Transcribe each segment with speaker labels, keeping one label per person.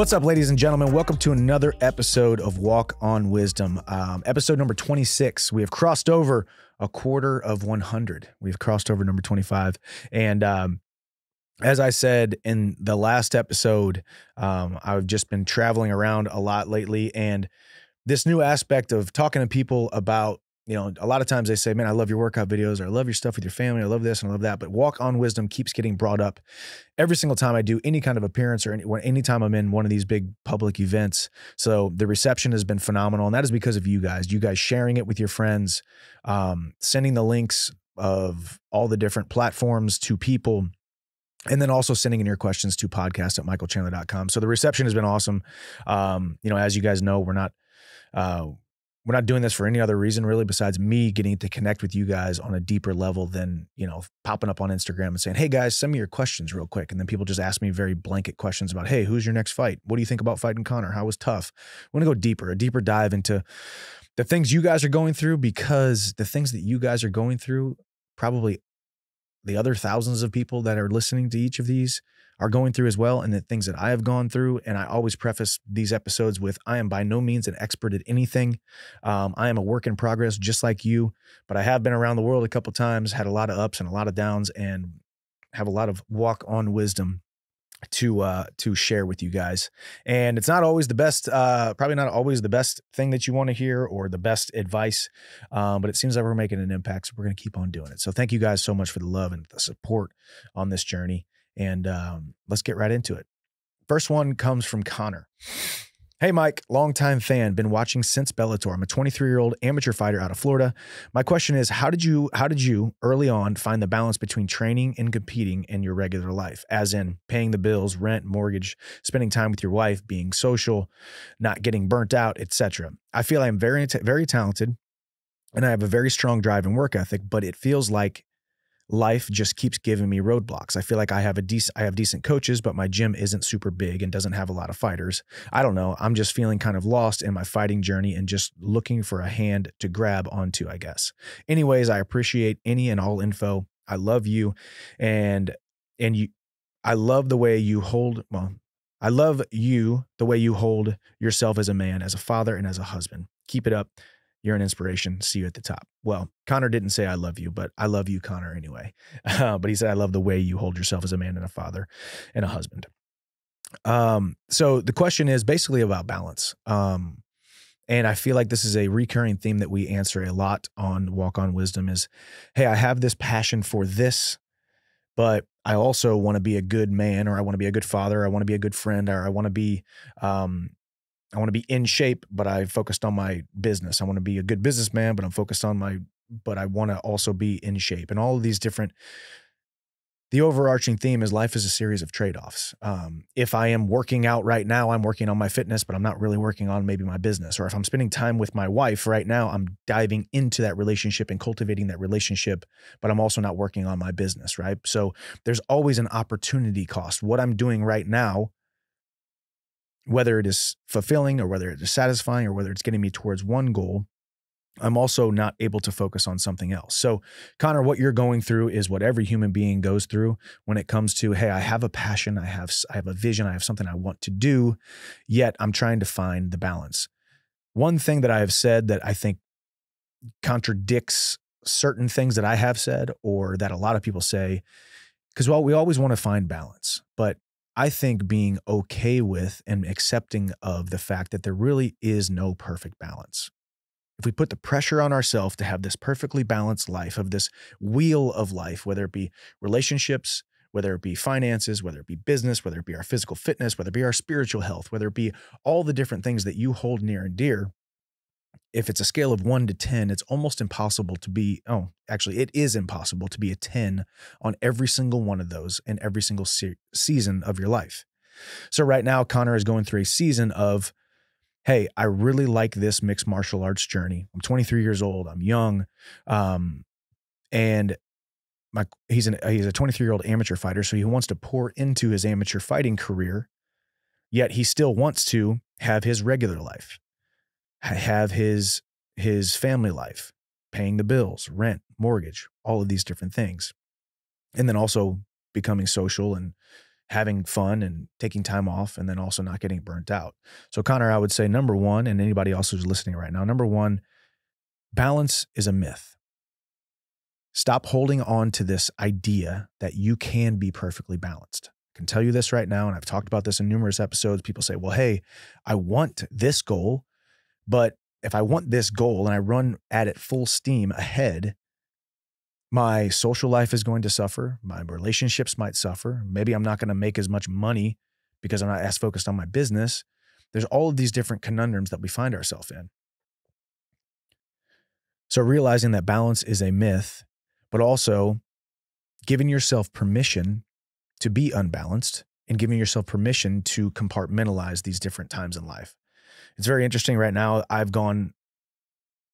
Speaker 1: What's up, ladies and gentlemen? Welcome to another episode of Walk on Wisdom. Episode number 26. We have crossed over a quarter of 100. We've crossed over number 25. And as I said in the last episode, I've just been traveling around a lot lately. And this new aspect of talking to people about, a lot of times they say, man, I love your workout videos, or I love your stuff with your family. I love this and I love that. But Walk on Wisdom keeps getting brought up every single time I do any kind of appearance or anytime I'm in one of these big public events. So the reception has been phenomenal. And that is because of you guys sharing it with your friends, sending the links of all the different platforms to people, and then also sending in your questions to podcast@michaelchandler.com. So the reception has been awesome. As you guys know, we're not doing this for any other reason really besides me getting to connect with you guys on a deeper level than, popping up on Instagram and saying, hey guys, send me your questions real quick. And then people just ask me very blanket questions about, hey, who's your next fight? What do you think about fighting Connor? How was tough? I want to go deeper, a deeper dive into the things you guys are going through, because the things that you guys are going through, probably the other thousands of people that are listening to each of these are going through as well, and the things that I have gone through. And I always preface these episodes with, I am by no means an expert at anything. I am a work in progress just like you, but I have been around the world a couple of times, had a lot of ups and a lot of downs, and have a lot of walk on wisdom to share with you guys. And it's not always the best, probably not always the best thing that you want to hear or the best advice, but it seems like we're making an impact, so we're going to keep on doing it. So thank you guys so much for the love and the support on this journey. And let's get right into it. First one comes from Connor. Hey, Mike, longtime fan, been watching since Bellator. I'm a 23-year-old amateur fighter out of Florida. My question is, how did you early on find the balance between training and competing in your regular life, as in paying the bills, rent, mortgage, spending time with your wife, being social, not getting burnt out, etc.? I feel I'm very, very talented and I have a very strong drive and work ethic, but it feels like life just keeps giving me roadblocks. I feel like I have decent coaches, but my gym isn't super big and doesn't have a lot of fighters. I don't know. I'm just feeling kind of lost in my fighting journey and just looking for a hand to grab onto, I guess. Anyways, I appreciate any and all info. I love you. I love the way you hold yourself as a man, as a father, and as a husband. Keep it up. You're an inspiration. See you at the top. Well, Connor didn't say I love you, but I love you, Connor, anyway. But he said, I love the way you hold yourself as a man and a father and a husband. So the question is basically about balance. And I feel like this is a recurring theme that we answer a lot on Walk on Wisdom is, hey, I have this passion for this, but I also want to be a good man, or I want to be a good father. I want to be a good friend, or I want to be in shape, but I focused on my business. I want to be a good businessman, but but I want to also be in shape. And all of these the overarching theme is life is a series of trade-offs. If I am working out right now, I'm working on my fitness, but I'm not really working on maybe my business. Or if I'm spending time with my wife right now, I'm diving into that relationship and cultivating that relationship, but I'm also not working on my business, right? So there's always an opportunity cost. What I'm doing right now, whether it is fulfilling or whether it is satisfying or whether it's getting me towards one goal, I'm also not able to focus on something else. So Connor, what you're going through is what every human being goes through when it comes to, hey, I have a passion, I have a vision, I have something I want to do, yet I'm trying to find the balance. One thing that I have said that I think contradicts certain things that I have said or that a lot of people say, because we always want to find balance, but I think being okay with and accepting of the fact that there really is no perfect balance. If we put the pressure on ourselves to have this perfectly balanced life, of this wheel of life, whether it be relationships, whether it be finances, whether it be business, whether it be our physical fitness, whether it be our spiritual health, whether it be all the different things that you hold near and dear, if it's a scale of 1 to 10, it's almost impossible to be, actually, it is impossible to be a 10 on every single one of those in every single season of your life. So right now, Connor is going through a season of, hey, I really like this mixed martial arts journey. I'm 23 years old. I'm young. And he's a 23-year-old amateur fighter. So he wants to pour into his amateur fighting career, yet he still wants to have his regular life, have his family life, paying the bills, rent, mortgage, all of these different things. And then also becoming social and having fun and taking time off, and then also not getting burnt out. So Connor, I would say number one, and anybody else who's listening right now, number one, balance is a myth. Stop holding on to this idea that you can be perfectly balanced. I can tell you this right now, and I've talked about this in numerous episodes. People say, well, hey, I want this goal, but if I want this goal and I run at it full steam ahead, my social life is going to suffer. My relationships might suffer. Maybe I'm not going to make as much money because I'm not as focused on my business. There's all of these different conundrums that we find ourselves in. So realizing that balance is a myth, but also giving yourself permission to be unbalanced and giving yourself permission to compartmentalize these different times in life. It's very interesting right now.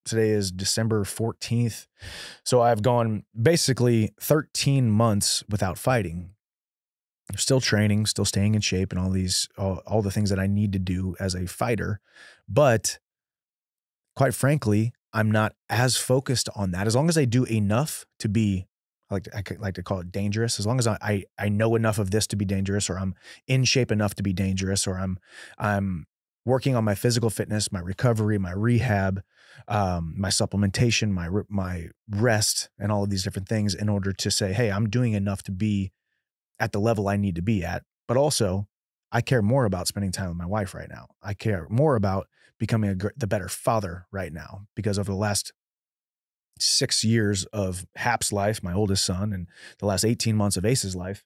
Speaker 1: Today is December 14th. So I've gone basically 13 months without fighting. Still training, still staying in shape and all the things that I need to do as a fighter. But quite frankly, I'm not as focused on that. As long as I do enough to be, I like to call it dangerous. As long as I know enough of this to be dangerous, or I'm in shape enough to be dangerous, or I'm working on my physical fitness, my recovery, my rehab, my supplementation, my rest, and all of these different things in order to say, hey, I'm doing enough to be at the level I need to be at. But also, I care more about spending time with my wife right now. I care more about becoming the better father right now, because over the last 6 years of Hap's life, my oldest son, and the last 18 months of Ace's life,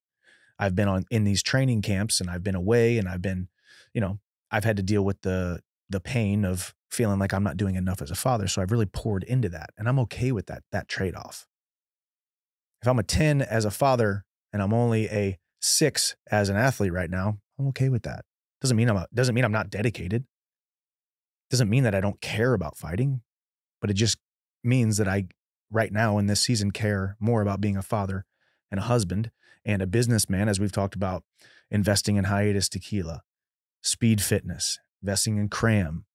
Speaker 1: I've been in these training camps, and I've been away, and I've had to deal with the pain of feeling like I'm not doing enough as a father. So I've really poured into that, and I'm okay with that trade-off. If I'm a 10 as a father and I'm only a 6 as an athlete right now, I'm okay with that. Doesn't mean I'm not dedicated. Doesn't mean that I don't care about fighting, but it just means that I, right now in this season, care more about being a father and a husband and a businessman, as we've talked about, investing in Hiatus Tequila, Speed Fitness, investing in Cram,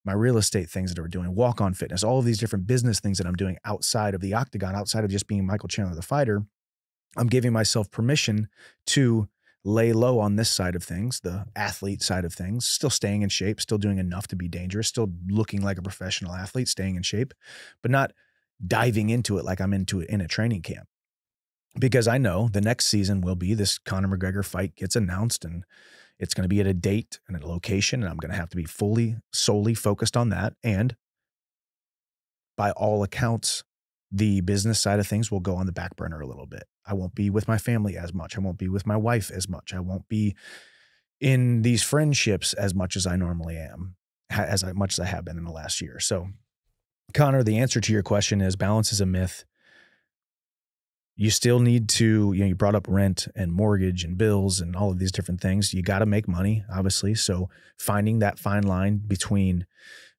Speaker 1: my real estate things that we're doing, Walk On Fitness, all of these different business things that I'm doing outside of the octagon, outside of just being Michael Chandler, the fighter. I'm giving myself permission to lay low on this side of things, the athlete side of things, still staying in shape, still doing enough to be dangerous, still looking like a professional athlete, staying in shape, but not diving into it like I'm into it in a training camp. Because I know the next season will be this Conor McGregor fight gets announced, and it's going to be at a date and a location, and I'm going to have to be solely focused on that. And by all accounts, the business side of things will go on the back burner a little bit. I won't be with my family as much. I won't be with my wife as much. I won't be in these friendships as much as I normally am, as much as I have been in the last year. So, Connor, the answer to your question is balance is a myth. You still need to, you brought up rent and mortgage and bills and all of these different things. You got to make money, obviously. So finding that fine line between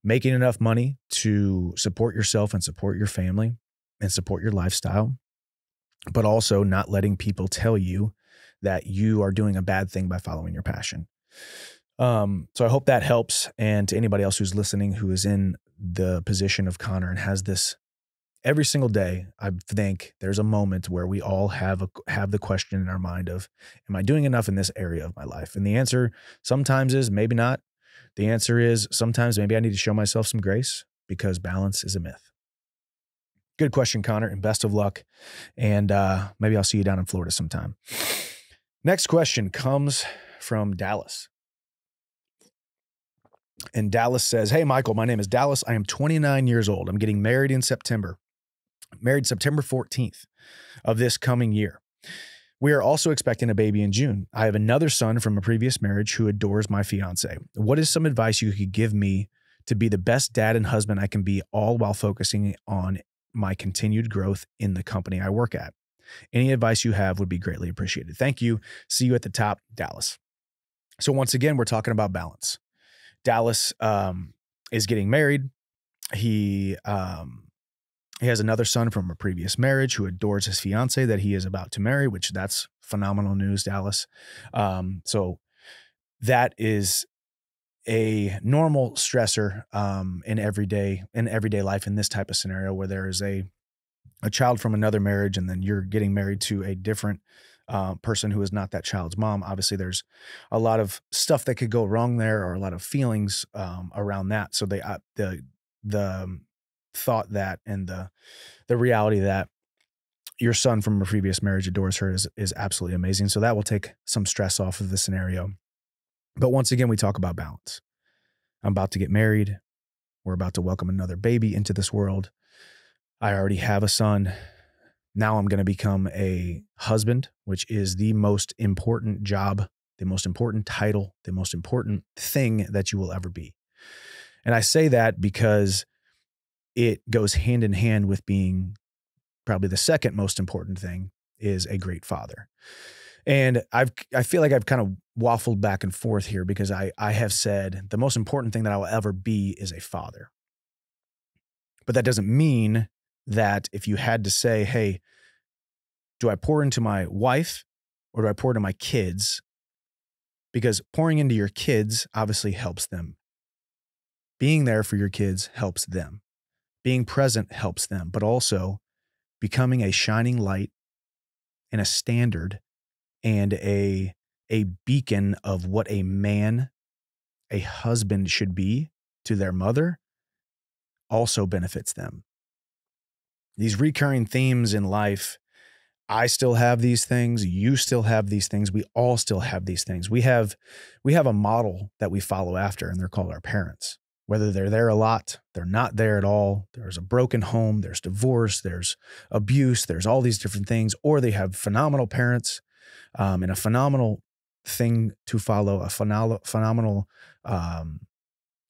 Speaker 1: making enough money to support yourself and support your family and support your lifestyle, but also not letting people tell you that you are doing a bad thing by following your passion. So I hope that helps. And to anybody else who's listening, who is in the position of Connor and has this every single day, I think there's a moment where we all have the question in our mind of, am I doing enough in this area of my life? And the answer sometimes is maybe not. The answer is sometimes maybe I need to show myself some grace, because balance is a myth. Good question, Connor, and best of luck. And maybe I'll see you down in Florida sometime. Next question comes from Dallas. And Dallas says, hey, Michael, my name is Dallas. I am 29 years old. I'm getting married in September. Married September 14th of this coming year. We are also expecting a baby in June. I have another son from a previous marriage who adores my fiance. What is some advice you could give me to be the best dad and husband I can be, all while focusing on my continued growth in the company I work at? Any advice you have would be greatly appreciated. Thank you. See you at the top, Dallas. So once again, we're talking about balance. Dallas is getting married. He has another son from a previous marriage who adores his fiance that he is about to marry, which that's phenomenal news, Dallas. So that is a normal stressor in everyday life in this type of scenario, where there is a child from another marriage, and then you're getting married to a different person who is not that child's mom. Obviously, there's a lot of stuff that could go wrong there, or a lot of feelings around that. So the thought that, and the reality that your son from a previous marriage adores her is absolutely amazing. So that will take some stress off of the scenario. But once again, we talk about balance. I'm about to get married. We're about to welcome another baby into this world. I already have a son. Now I'm going to become a husband, which is the most important job, the most important title, the most important thing that you will ever be. And I say that because it goes hand in hand with being probably the second most important thing, is a great father. And I feel like I've kind of waffled back and forth here, because I have said the most important thing that I will ever be is a father. But that doesn't mean that if you had to say, hey, do I pour into my wife or do I pour into my kids? Because pouring into your kids obviously helps them. Being there for your kids helps them. Being present helps them, but also becoming a shining light and a standard and a beacon of what a man, a husband should be to their mother also benefits them. These recurring themes in life, I still have these things. You still have these things. We all still have these things. We have a model that we follow after, and they're called our parents. Whether they're there a lot, they're not there at all. There's a broken home, there's divorce, there's abuse, there's all these different things, or they have phenomenal parents and a phenomenal thing to follow, a phenomenal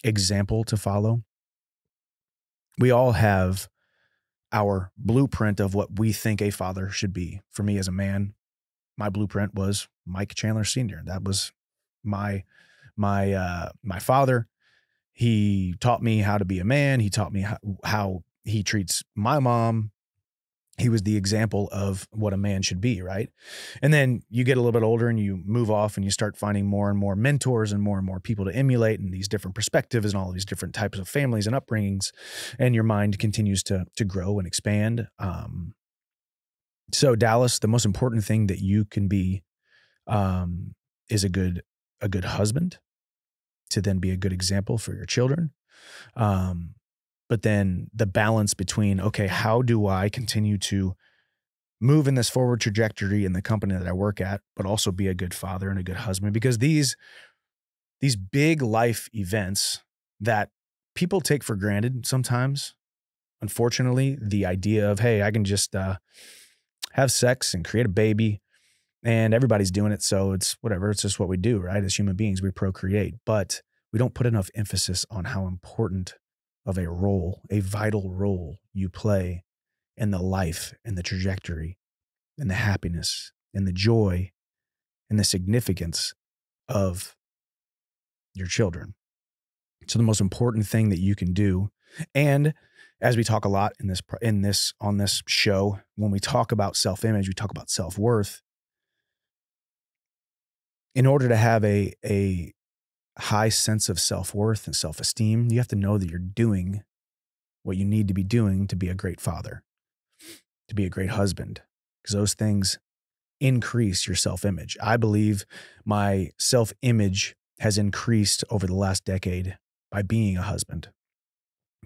Speaker 1: example to follow. We all have our blueprint of what we think a father should be. For me as a man, my blueprint was Mike Chandler Sr. That was my father. He taught me how to be a man. He taught me how he treats my mom. He was the example of what a man should be, right? And then you get a little bit older and you move off and you start finding more and more mentors and more people to emulate, and these different perspectives and all these different types of families and upbringings, and your mind continues to grow and expand. So Dallas, the most important thing that you can be is a good husband, to then be a good example for your children. But then the balance between, okay, how do I continue to move in this forward trajectory in the company that I work at, but also be a good father and a good husband? Because these big life events that people take for granted sometimes, unfortunately, the idea of, hey, I can just have sex and create a baby, and everybody's doing it, so it's whatever. It's just what we do, right? As human beings, we procreate, but we don't put enough emphasis on how important of a role, a vital role you play in the life and the trajectory and the happiness and the joy and the significance of your children. So the most important thing that you can do, and as we talk a lot on this show, when we talk about self-image, we talk about self-worth. In order to have a high sense of self-worth and self-esteem, you have to know that you're doing what you need to be doing to be a great father, to be a great husband, because those things increase your self-image. I believe my self-image has increased over the last decade by being a husband,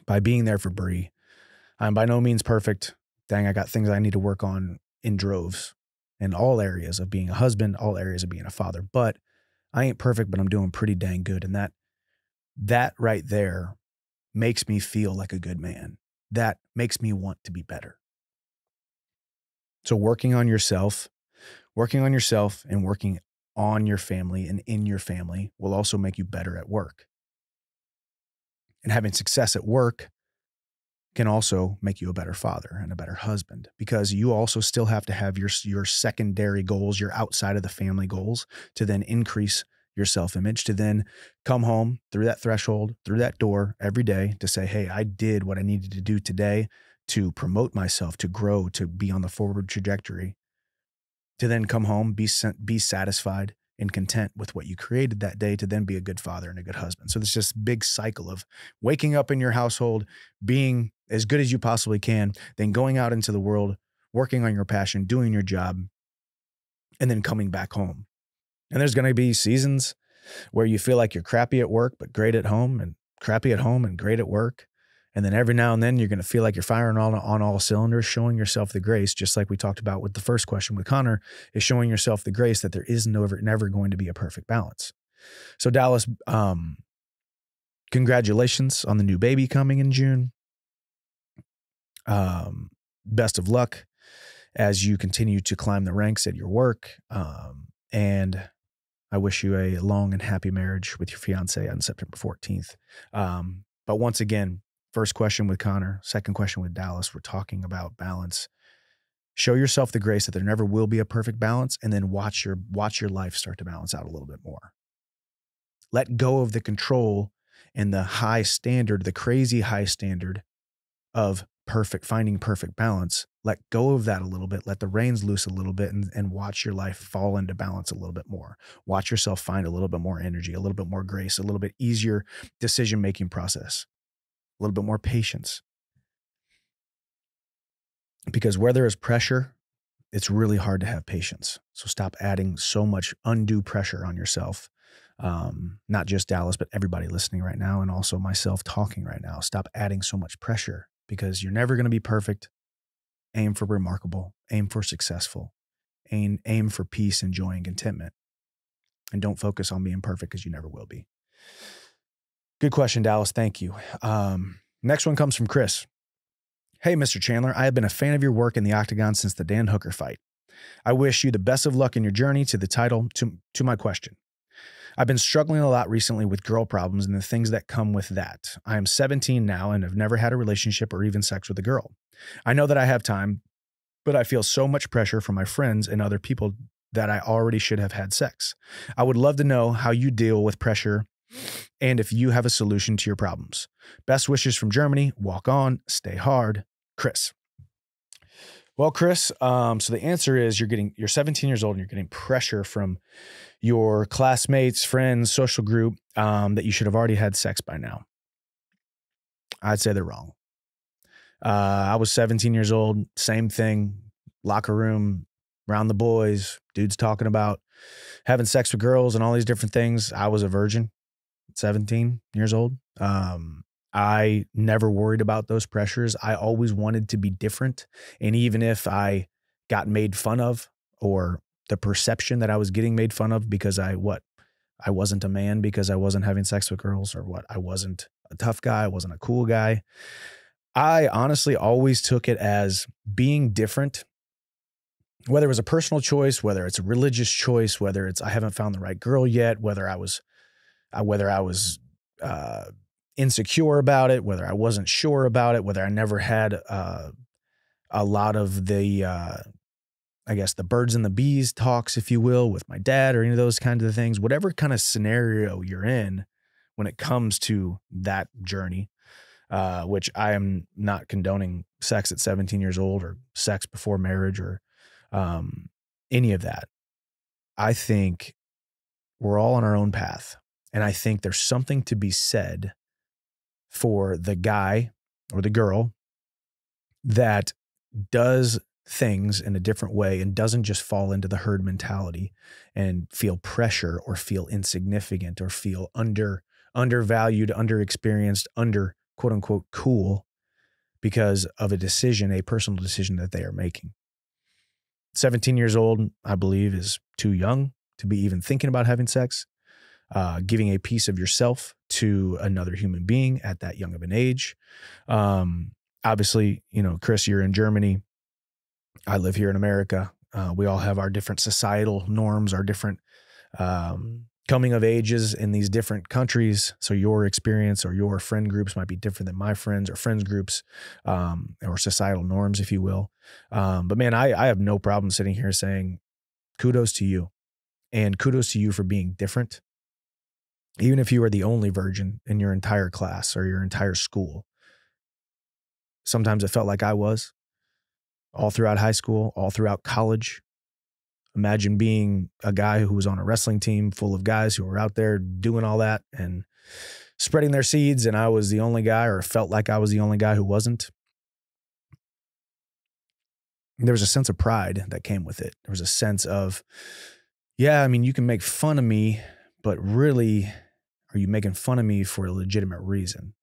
Speaker 1: by being there for Bree. I'm by no means perfect. Dang, I got things I need to work on in droves in all areas of being a husband, all areas of being a father. But I ain't perfect, but I'm doing pretty dang good. And that right there makes me feel like a good man. That makes me want to be better. So working on yourself and working on your family and in your family will also make you better at work. And having success at work can also make you a better father and a better husband, because you also still have to have your secondary goals, your outside of the family goals, to then increase your self-image, to then come home through that threshold, through that door every day to say, hey, I did what I needed to do today to promote myself, to grow, to be on the forward trajectory, to then come home, be satisfied and content with what you created that day, to then be a good father and a good husband. So there's this big cycle of waking up in your household, being as good as you possibly can, then going out into the world, working on your passion, doing your job, and then coming back home. And there's going to be seasons where you feel like you're crappy at work, but great at home, and crappy at home and great at work. And then every now and then you're going to feel like you're firing on all cylinders, showing yourself the grace, just like we talked about with the first question with Connor, is showing yourself the grace that there is never going to be a perfect balance. So Dallas, congratulations on the new baby coming in June. Best of luck as you continue to climb the ranks at your work. And I wish you a long and happy marriage with your fiance on September 14th. But once again, first question with Connor, second question with Dallas, we're talking about balance. Show yourself the grace that there never will be a perfect balance, and then watch your life start to balance out a little bit more. Let go of the control and the high standard, the crazy high standard of finding perfect balance. Let go of that a little bit. Let the reins loose a little bit, and watch your life fall into balance a little bit more. Watch yourself find a little bit more energy, a little bit more grace, a little bit easier decision-making process, a little bit more patience. Because where there is pressure, it's really hard to have patience. So stop adding so much undue pressure on yourself. Not just Dallas, but everybody listening right now, and also myself talking right now. Stop adding so much pressure, because you're never going to be perfect. Aim for remarkable, aim for successful, aim for peace and joy and contentment. And don't focus on being perfect, because you never will be. Good question, Dallas. Thank you. Next one comes from Chris. Hey, Mr. Chandler, I have been a fan of your work in the octagon since the Dan Hooker fight. I wish you the best of luck in your journey to the title. To my question. I've been struggling a lot recently with girl problems and the things that come with that. I am 17 now and have never had a relationship or even sex with a girl. I know that I have time, but I feel so much pressure from my friends and other people that I already should have had sex. I would love to know how you deal with pressure and if you have a solution to your problems. Best wishes from Germany. Walk on, stay hard, Chris. Well, Chris, so the answer is you're 17 years old and you're getting pressure from your classmates, friends, social group, that you should have already had sex by now. I'd say they're wrong. I was 17 years old, same thing, locker room, around the boys, dudes talking about having sex with girls and all these different things. I was a virgin, 17 years old. I never worried about those pressures. I always wanted to be different. And even if I got made fun of, or the perception that I was getting made fun of because I wasn't a man because I wasn't having sex with girls, or I wasn't a tough guy, I wasn't a cool guy. I honestly always took it as being different, whether it was a personal choice, whether it's a religious choice, whether it's I haven't found the right girl yet, whether I was insecure about it, whether I wasn't sure about it, whether I never had a lot of the, I guess, the birds and the bees talks, if you will, with my dad, or any of those kinds of things, whatever kind of scenario you're in when it comes to that journey, which I am not condoning sex at 17 years old or sex before marriage or any of that. I think we're all on our own path. And I think there's something to be said for the guy or the girl that does things in a different way and doesn't just fall into the herd mentality and feel pressure or feel insignificant or feel undervalued, underexperienced, under quote unquote cool because of a personal decision that they are making. 17 years old, I believe, is too young to be even thinking about having sex. Giving a piece of yourself to another human being at that young of an age. Obviously, Chris, you're in Germany. I live here in America. We all have our different societal norms, our different coming of ages in these different countries. So your experience or your friend groups might be different than my friends or friends groups, or societal norms, if you will. But man, I have no problem sitting here saying kudos to you, and kudos to you for being different. Even if you are the only virgin in your entire class or your entire school. Sometimes it felt like I was, all throughout high school, all throughout college. Imagine being a guy who was on a wrestling team full of guys who were out there doing all that and spreading their seeds, and I was the only guy, or felt like I was the only guy who wasn't. there was a sense of pride that came with it. There was a sense of, yeah, I mean, you can make fun of me, but really, are you making fun of me for a legitimate reason?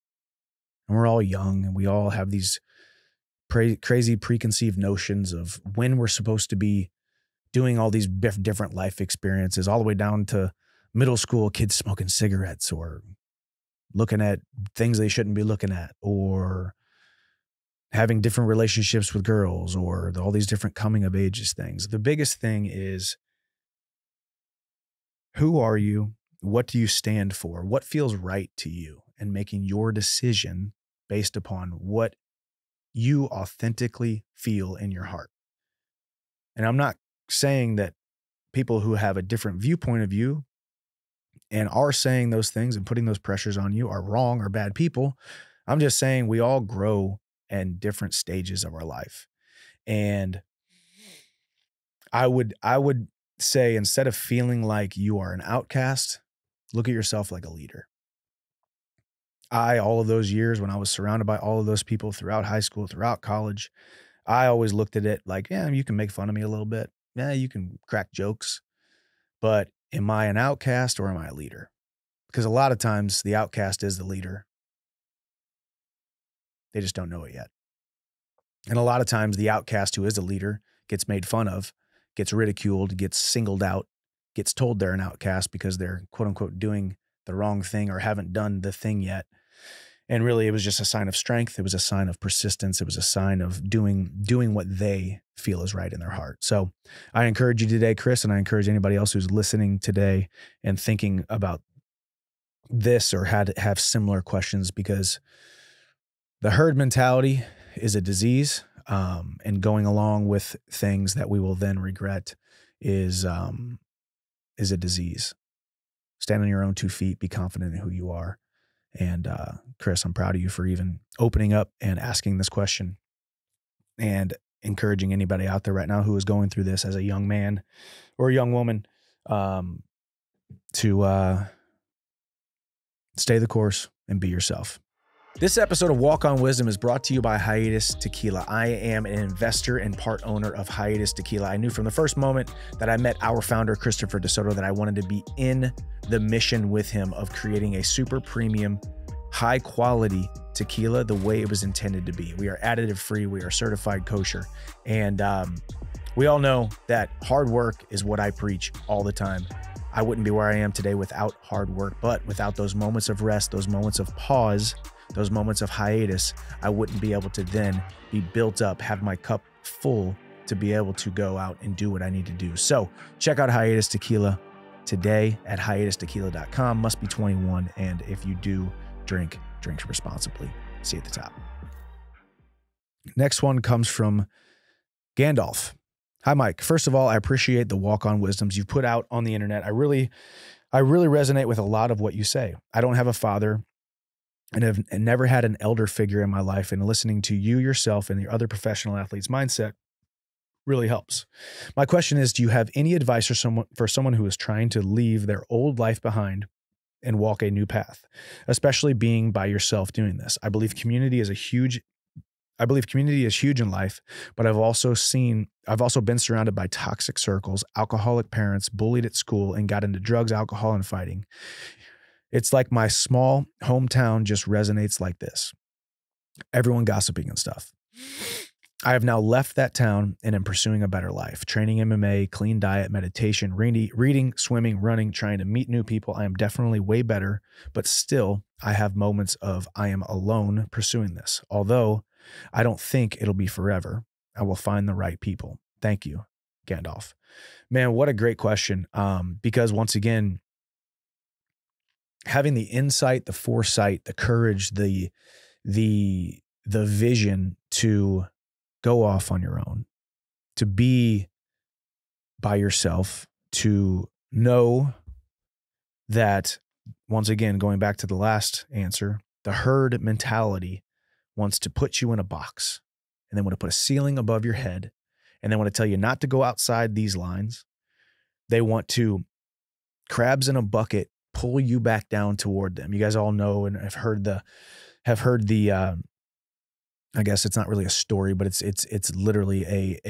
Speaker 1: And we're all young and we all have these crazy preconceived notions of when we're supposed to be doing all these different life experiences, all the way down to middle school kids smoking cigarettes or looking at things they shouldn't be looking at, or having different relationships with girls, or all these different coming of ages things. The biggest thing is, who are you? What do you stand for? What feels right to you? And making your decision based upon what you authentically feel in your heart. And I'm not saying that people who have a different viewpoint of you and are saying those things and putting those pressures on you are wrong or bad people. I'm just saying we all grow in different stages of our life. And I would say, instead of feeling like you are an outcast, look at yourself like a leader. All of those years when I was surrounded by all of those people throughout high school, throughout college, I always looked at it like, yeah, you can make fun of me a little bit. Yeah, you can crack jokes, but am I an outcast or am I a leader? Because a lot of times the outcast is the leader. They just don't know it yet. And a lot of times the outcast who is a leader gets made fun of, gets ridiculed, gets singled out, gets told they're an outcast because they're quote unquote doing the wrong thing or haven't done the thing yet. And really, it was just a sign of strength. It was a sign of persistence. It was a sign of doing what they feel is right in their heart. So I encourage you today, Chris, and I encourage anybody else who's listening today and thinking about this or had to have similar questions, because the herd mentality is a disease, and going along with things that we will then regret is a disease. Stand on your own 2 feet, be confident in who you are. And Chris, I'm proud of you for even opening up and asking this question, and encouraging anybody out there right now who is going through this as a young man or a young woman to stay the course and be yourself. This episode of Walk on Wisdom is brought to you by Hiatus Tequila. I am an investor and part owner of Hiatus Tequila. I knew from the first moment that I met our founder, Christopher DeSoto, that I wanted to be in the mission with him of creating a super premium, high quality tequila the way it was intended to be. We are additive free. We are certified kosher. And we all know that hard work is what I preach all the time. I wouldn't be where I am today without hard work, but without those moments of rest, those moments of pause, those moments of hiatus, I wouldn't be able to then be built up, have my cup full to be able to go out and do what I need to do. So check out Hiatus Tequila today at hiatustequila.com. Must be 21. And if you do drink responsibly. See you at the top. Next one comes from Gandalf. Hi, Mike. First of all, I appreciate the walk on wisdoms you've put out on the internet. I really resonate with a lot of what you say. I don't have a father and have never had an elder figure in my life, and listening to you yourself and your other professional athletes' mindset really helps. My question is, do you have any advice for someone who is trying to leave their old life behind and walk a new path, especially being by yourself doing this? I believe community is huge in life, but I've also been surrounded by toxic circles, alcoholic parents, bullied at school, and got into drugs, alcohol, and fighting. It's like my small hometown just resonates like this. Everyone gossiping and stuff. I have now left that town and am pursuing a better life, training MMA, clean diet, meditation, reading, swimming, running, trying to meet new people. I am definitely way better, but still I have moments of I am alone pursuing this. Although I don't think it'll be forever. I will find the right people. Thank you, Gandalf. Man, what a great question. Because once again, having the insight, the foresight, the courage, the vision to go off on your own, to be by yourself, to know that, once again, going back to the last answer, the herd mentality wants to put you in a box, and they want to put a ceiling above your head, and they want to tell you not to go outside these lines. They want to, crabs in a bucket, pull you back down toward them. You guys all know and have heard the I guess it's not really a story, but it's literally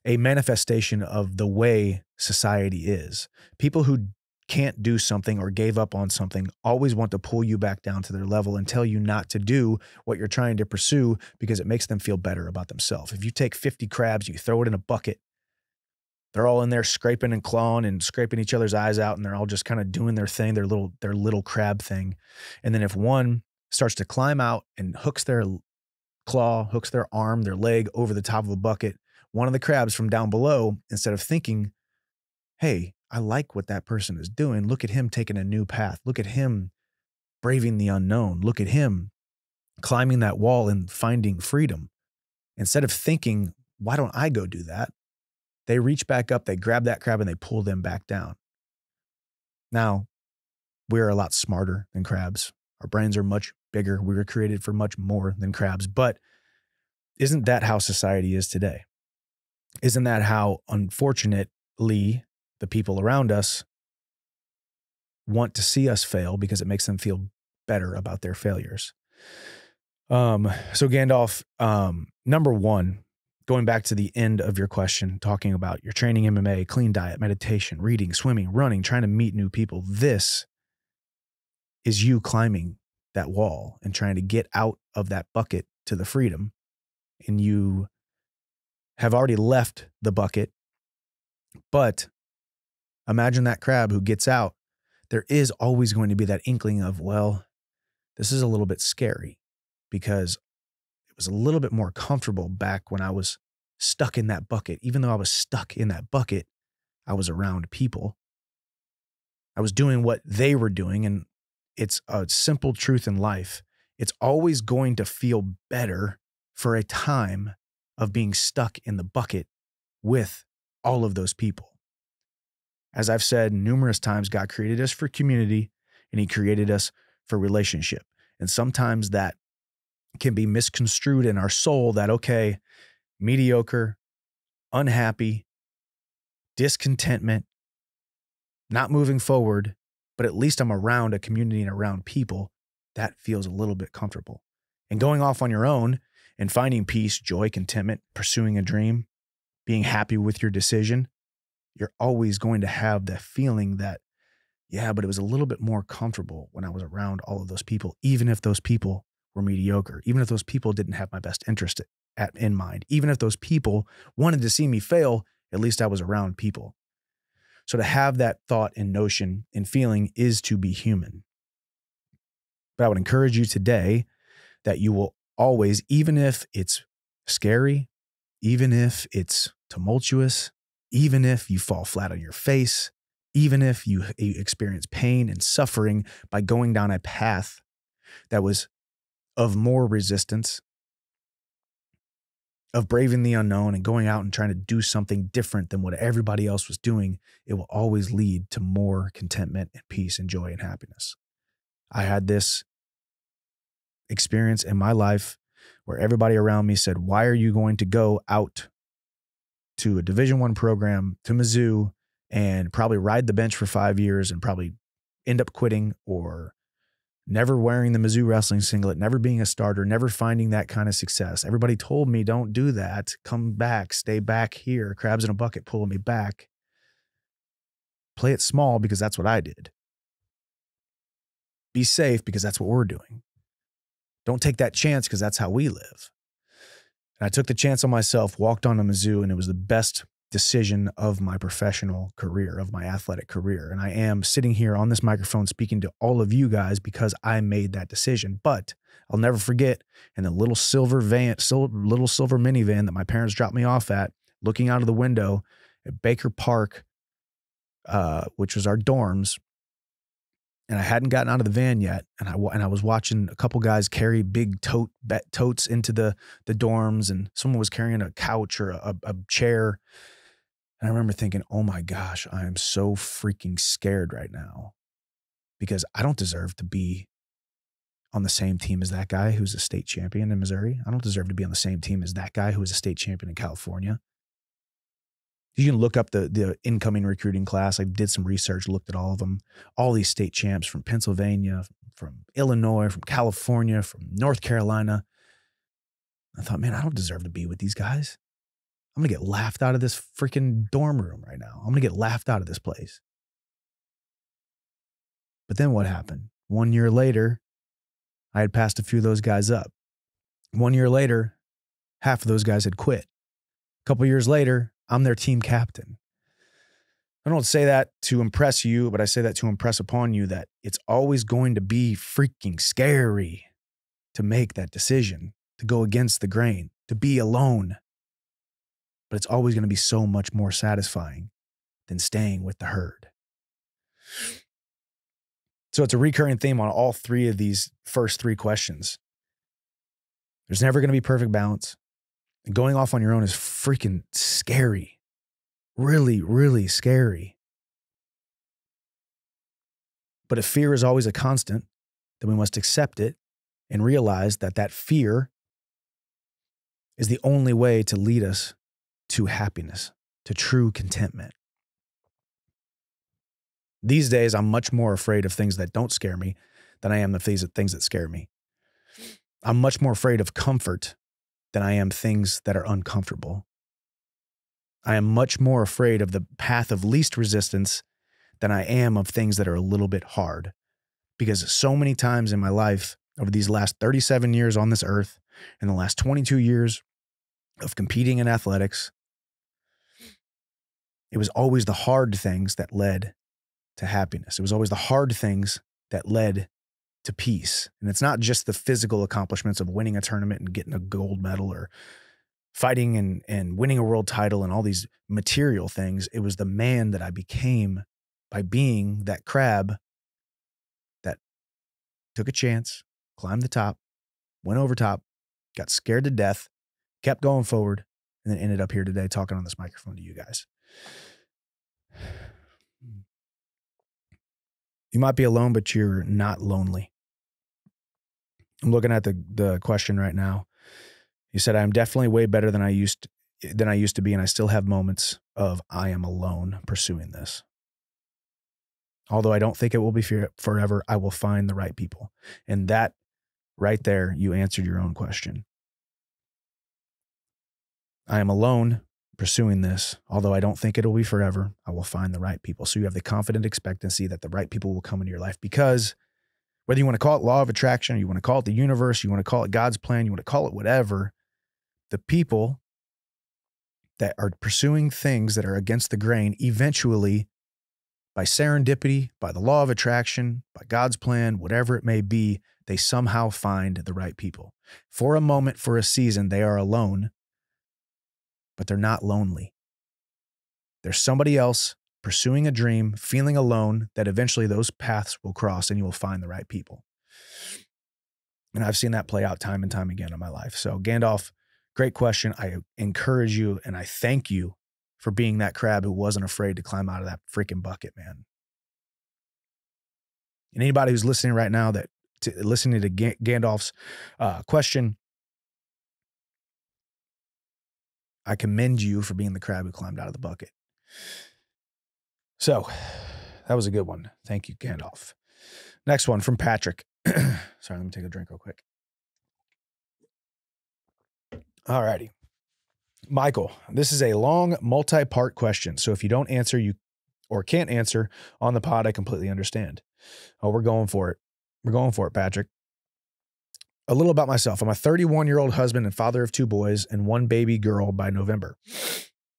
Speaker 1: a manifestation of the way society is. People who can't do something or gave up on something always want to pull you back down to their level and tell you not to do what you're trying to pursue because it makes them feel better about themselves. If you take 50 crabs, you throw it in a bucket, they're all in there scraping and clawing and scraping each other's eyes out, and they're all just kind of doing their thing, their little crab thing. And then if one starts to climb out and hooks their claw, hooks their arm, their leg over the top of a bucket, one of the crabs from down below, instead of thinking, hey, I like what that person is doing. Look at him taking a new path. Look at him braving the unknown. Look at him climbing that wall and finding freedom. Instead of thinking, why don't I go do that? They reach back up, they grab that crab, and they pull them back down. Now, we're a lot smarter than crabs. Our brains are much bigger. We were created for much more than crabs. But isn't that how society is today? Isn't that how, unfortunately, the people around us want to see us fail because it makes them feel better about their failures? So Gandalf, number one, going back to the end of your question, talking about your training MMA, clean diet, meditation, reading, swimming, running, trying to meet new people. This is you climbing that wall and trying to get out of that bucket to the freedom. And you have already left the bucket, but imagine that crab who gets out. There is always going to be that inkling of, well, this is a little bit scary because it was a little bit more comfortable back when I was stuck in that bucket. Even though I was stuck in that bucket, I was around people. I was doing what they were doing. And it's a simple truth in life. It's always going to feel better for a time of being stuck in the bucket with all of those people. As I've said numerous times, God created us for community and he created us for relationship. And sometimes that can be misconstrued in our soul that, okay, mediocre, unhappy, discontentment, not moving forward, but at least I'm around a community and around people. That feels a little bit comfortable. And going off on your own and finding peace, joy, contentment, pursuing a dream, being happy with your decision, you're always going to have the feeling that, yeah, but it was a little bit more comfortable when I was around all of those people, even if those people were mediocre, even if those people didn't have my best interest in mind, even if those people wanted to see me fail, at least I was around people. So to have that thought and notion and feeling is to be human. But I would encourage you today that you will always, even if it's scary, even if it's tumultuous, even if you fall flat on your face, even if you experience pain and suffering by going down a path that was of more resistance, of braving the unknown and going out and trying to do something different than what everybody else was doing, it will always lead to more contentment and peace and joy and happiness. I had this experience in my life where everybody around me said, why are you going to go out to a Division I program, to Mizzou, and probably ride the bench for 5 years and probably end up quitting or never wearing the Mizzou wrestling singlet, never being a starter, never finding that kind of success. Everybody told me, don't do that. Come back, stay back here. Crabs in a bucket pulling me back. Play it small because that's what I did. Be safe because that's what we're doing. Don't take that chance because that's how we live. And I took the chance on myself, walked on to Mizzou, and it was the best decision of my professional career, of my athletic career. And I am sitting here on this microphone speaking to all of you guys because I made that decision. But I'll never forget in the little silver minivan that my parents dropped me off at, looking out of the window at Baker Park, which was our dorms. And I hadn't gotten out of the van yet. And I was watching a couple guys carry big totes into the dorms, and someone was carrying a couch or a chair. And I remember thinking, oh my gosh, I am so freaking scared right now because I don't deserve to be on the same team as that guy who's a state champion in Missouri. I don't deserve to be on the same team as that guy who was a state champion in California. You can look up the incoming recruiting class. I did some research, looked at all of them, all these state champs from Pennsylvania, from Illinois, from California, from North Carolina. I thought, man, I don't deserve to be with these guys. I'm going to get laughed out of this freaking dorm room right now. I'm going to get laughed out of this place. But then what happened? 1 year later, I had passed a few of those guys up. 1 year later, half of those guys had quit. A couple years later, I'm their team captain. I don't say that to impress you, but I say that to impress upon you that it's always going to be freaking scary to make that decision, to go against the grain, to be alone. But it's always going to be so much more satisfying than staying with the herd. So it's a recurring theme on all three of these first three questions. There's never going to be perfect balance. And going off on your own is freaking scary. Really, really scary. But if fear is always a constant, then we must accept it and realize that that fear is the only way to lead us to happiness, to true contentment. These days, I'm much more afraid of things that don't scare me than I am of things that scare me. I'm much more afraid of comfort than I am things that are uncomfortable. I am much more afraid of the path of least resistance than I am of things that are a little bit hard. Because so many times in my life, over these last 37 years on this earth, and the last 22 years of competing in athletics, it was always the hard things that led to happiness. It was always the hard things that led to peace. And it's not just the physical accomplishments of winning a tournament and getting a gold medal or fighting and winning a world title and all these material things. It was the man that I became by being that crab that took a chance, climbed the top, went over top, got scared to death, kept going forward, and then ended up here today talking on this microphone to you guys. You might be alone, but you're not lonely. I'm looking at the question right now. You said, I'm definitely way better than I used to be, and I still have moments of I am alone pursuing this. Although I don't think it will be forever, I will find the right people. And that right there, you answered your own question. I am alone pursuing this. Although I don't think it'll be forever, I will find the right people. So you have the confident expectancy that the right people will come into your life, because whether you want to call it law of attraction, or you want to call it the universe, you want to call it God's plan, you want to call it whatever, the people that are pursuing things that are against the grain, eventually, by serendipity, by the law of attraction, by God's plan, whatever it may be, they somehow find the right people. For a moment, for a season, they are alone, but they're not lonely. There's somebody else pursuing a dream, feeling alone, that eventually those paths will cross and you will find the right people. And I've seen that play out time and time again in my life. So Gandalf, great question. I encourage you and I thank you for being that crab who wasn't afraid to climb out of that freaking bucket, man. And anybody who's listening right now listening to Gandalf's question, I commend you for being the crab who climbed out of the bucket. So that was a good one. Thank you, Gandalf. Next one from Patrick. Sorry, let me take a drink real quick. All righty. Michael, this is a long multi-part question. So if you don't answer or can't answer on the pod, I completely understand. Oh, we're going for it. We're going for it, Patrick. A little about myself. I'm a 31-year-old husband and father of 2 boys and 1 baby girl by November.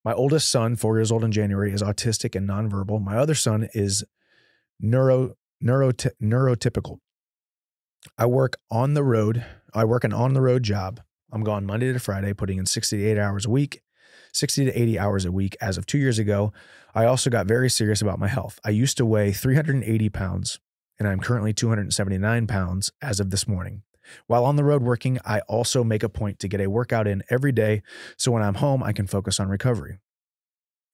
Speaker 1: My oldest son, 4 years old in January, is autistic and nonverbal. My other son is neurotypical. I work an on-the-road job. I'm gone Monday to Friday, putting in 60 to 80 hours a week. As of 2 years ago, I also got very serious about my health. I used to weigh 380 pounds, and I'm currently 279 pounds as of this morning. While on the road working, I also make a point to get a workout in every day, so when I'm home, I can focus on recovery.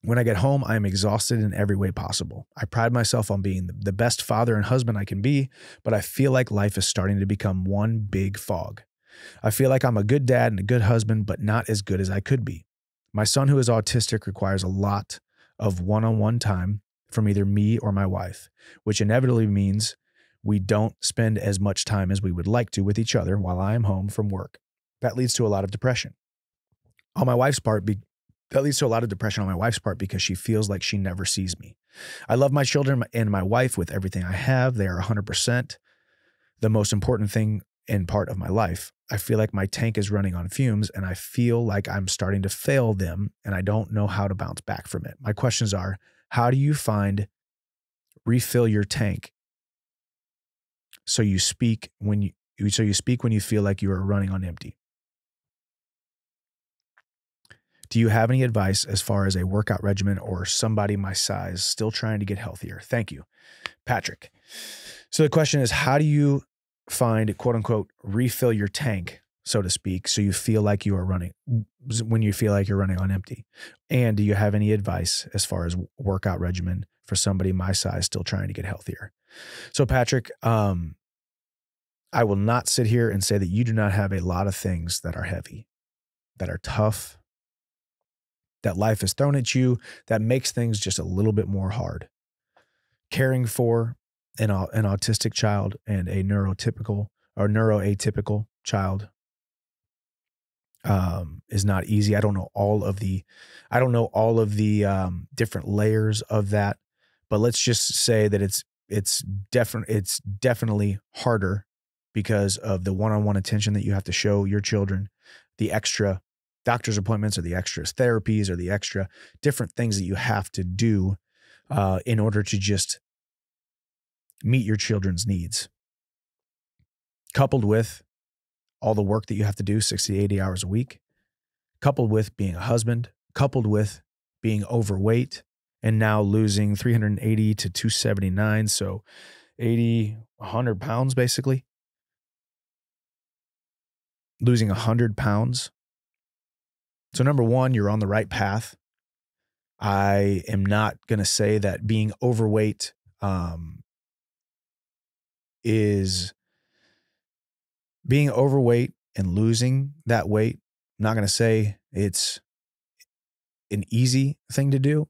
Speaker 1: When I get home, I am exhausted in every way possible. I pride myself on being the best father and husband I can be, but I feel like life is starting to become one big fog. I feel like I'm a good dad and a good husband, but not as good as I could be. My son, who is autistic, requires a lot of one-on-one time from either me or my wife, which inevitably means we don't spend as much time as we would like to with each other while I am home from work. That leads to a lot of depression. On my wife's part, that leads to a lot of depression on my wife's part because she feels like she never sees me. I love my children and my wife with everything I have. They are 100% the most important thing and part of my life. I feel like my tank is running on fumes and I feel like I'm starting to fail them and I don't know how to bounce back from it. My questions are, how do you refill your tank so you speak when you feel like you are running on empty? Do you have any advice as far as a workout regimen or somebody my size still trying to get healthier? Thank you, Patrick. So the question is, how do you find, quote unquote, refill your tank, so to speak, so you feel like you are running when you feel like you're running on empty? And do you have any advice as far as workout regimen for somebody my size still trying to get healthier? So Patrick, I will not sit here and say that you do not have a lot of things that are heavy, that are tough, that life has thrown at you, that makes things just a little bit more hard. Caring for an autistic child and a neurotypical or neuroatypical child is not easy. I don't know all of the different layers of that, but let's just say that it's definitely harder because of the one-on-one attention that you have to show your children, the extra doctor's appointments or the extra therapies or the extra different things that you have to do in order to just meet your children's needs, coupled with all the work that you have to do 60 to 80 hours a week, coupled with being a husband, coupled with being overweight and now losing 380 to 279. So 80, 100 pounds, basically. Losing 100 pounds. So number one, you're on the right path. I am not going to say that being overweight is being overweight and losing that weight. I'm not going to say it's an easy thing to do,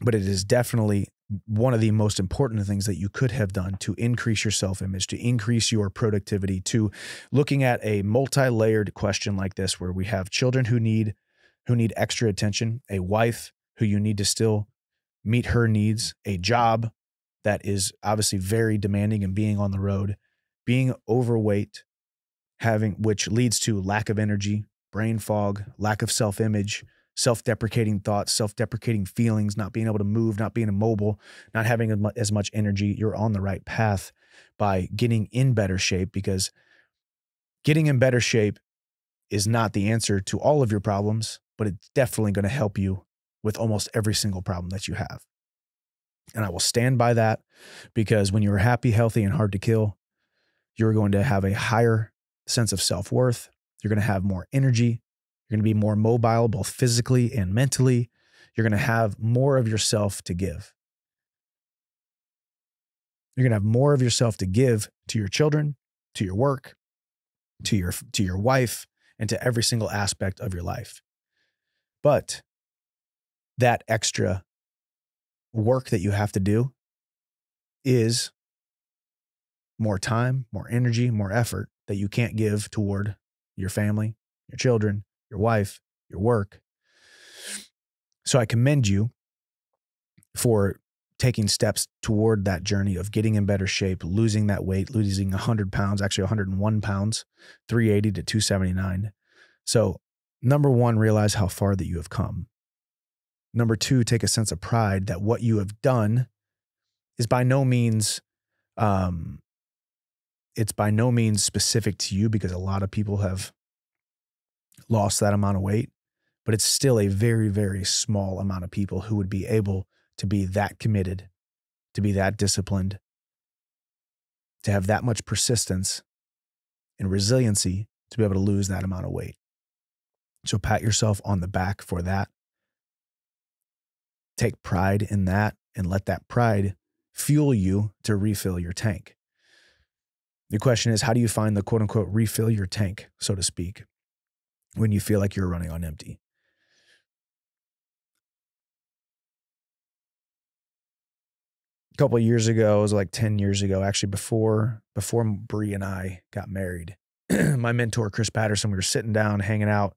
Speaker 1: but it is definitely one of the most important things that you could have done to increase your self-image, to increase your productivity, to looking at a multi-layered question like this, where we have children who need extra attention, a wife who you need to still meet her needs, a job that is obviously very demanding and being on the road, being overweight, which leads to lack of energy, brain fog, lack of self-image, self-deprecating thoughts, self-deprecating feelings, not being able to move, not being immobile, not having as much energy. You're on the right path by getting in better shape, because getting in better shape is not the answer to all of your problems, but it's definitely going to help you with almost every single problem that you have. And I will stand by that, because when you're happy, healthy, and hard to kill, you're going to have a higher sense of self-worth. You're going to have more energy. You're going to be more mobile, both physically and mentally. You're going to have more of yourself to give. You're going to have more of yourself to give to your children, to your work, to your wife, and to every single aspect of your life. But that extra work that you have to do is more time, more energy, more effort that you can't give toward your family, your children, your wife, your work. So I commend you for taking steps toward that journey of getting in better shape, losing that weight, losing 100 pounds, actually 101 pounds, 380 to 279. So number one, realize how far that you have come. Number two, take a sense of pride that what you have done is by no means specific to you, because a lot of people have lost that amount of weight, but it's still a very, very small amount of people who would be able to be that committed, to be that disciplined, to have that much persistence and resiliency to be able to lose that amount of weight. So pat yourself on the back for that. Take pride in that and let that pride fuel you to refill your tank. The question is, how do you find the quote unquote refill your tank, so to speak, when you feel like you're running on empty? A couple of years ago, it was like 10 years ago, actually before Bree and I got married, my mentor, Chris Patterson, we were sitting down, hanging out,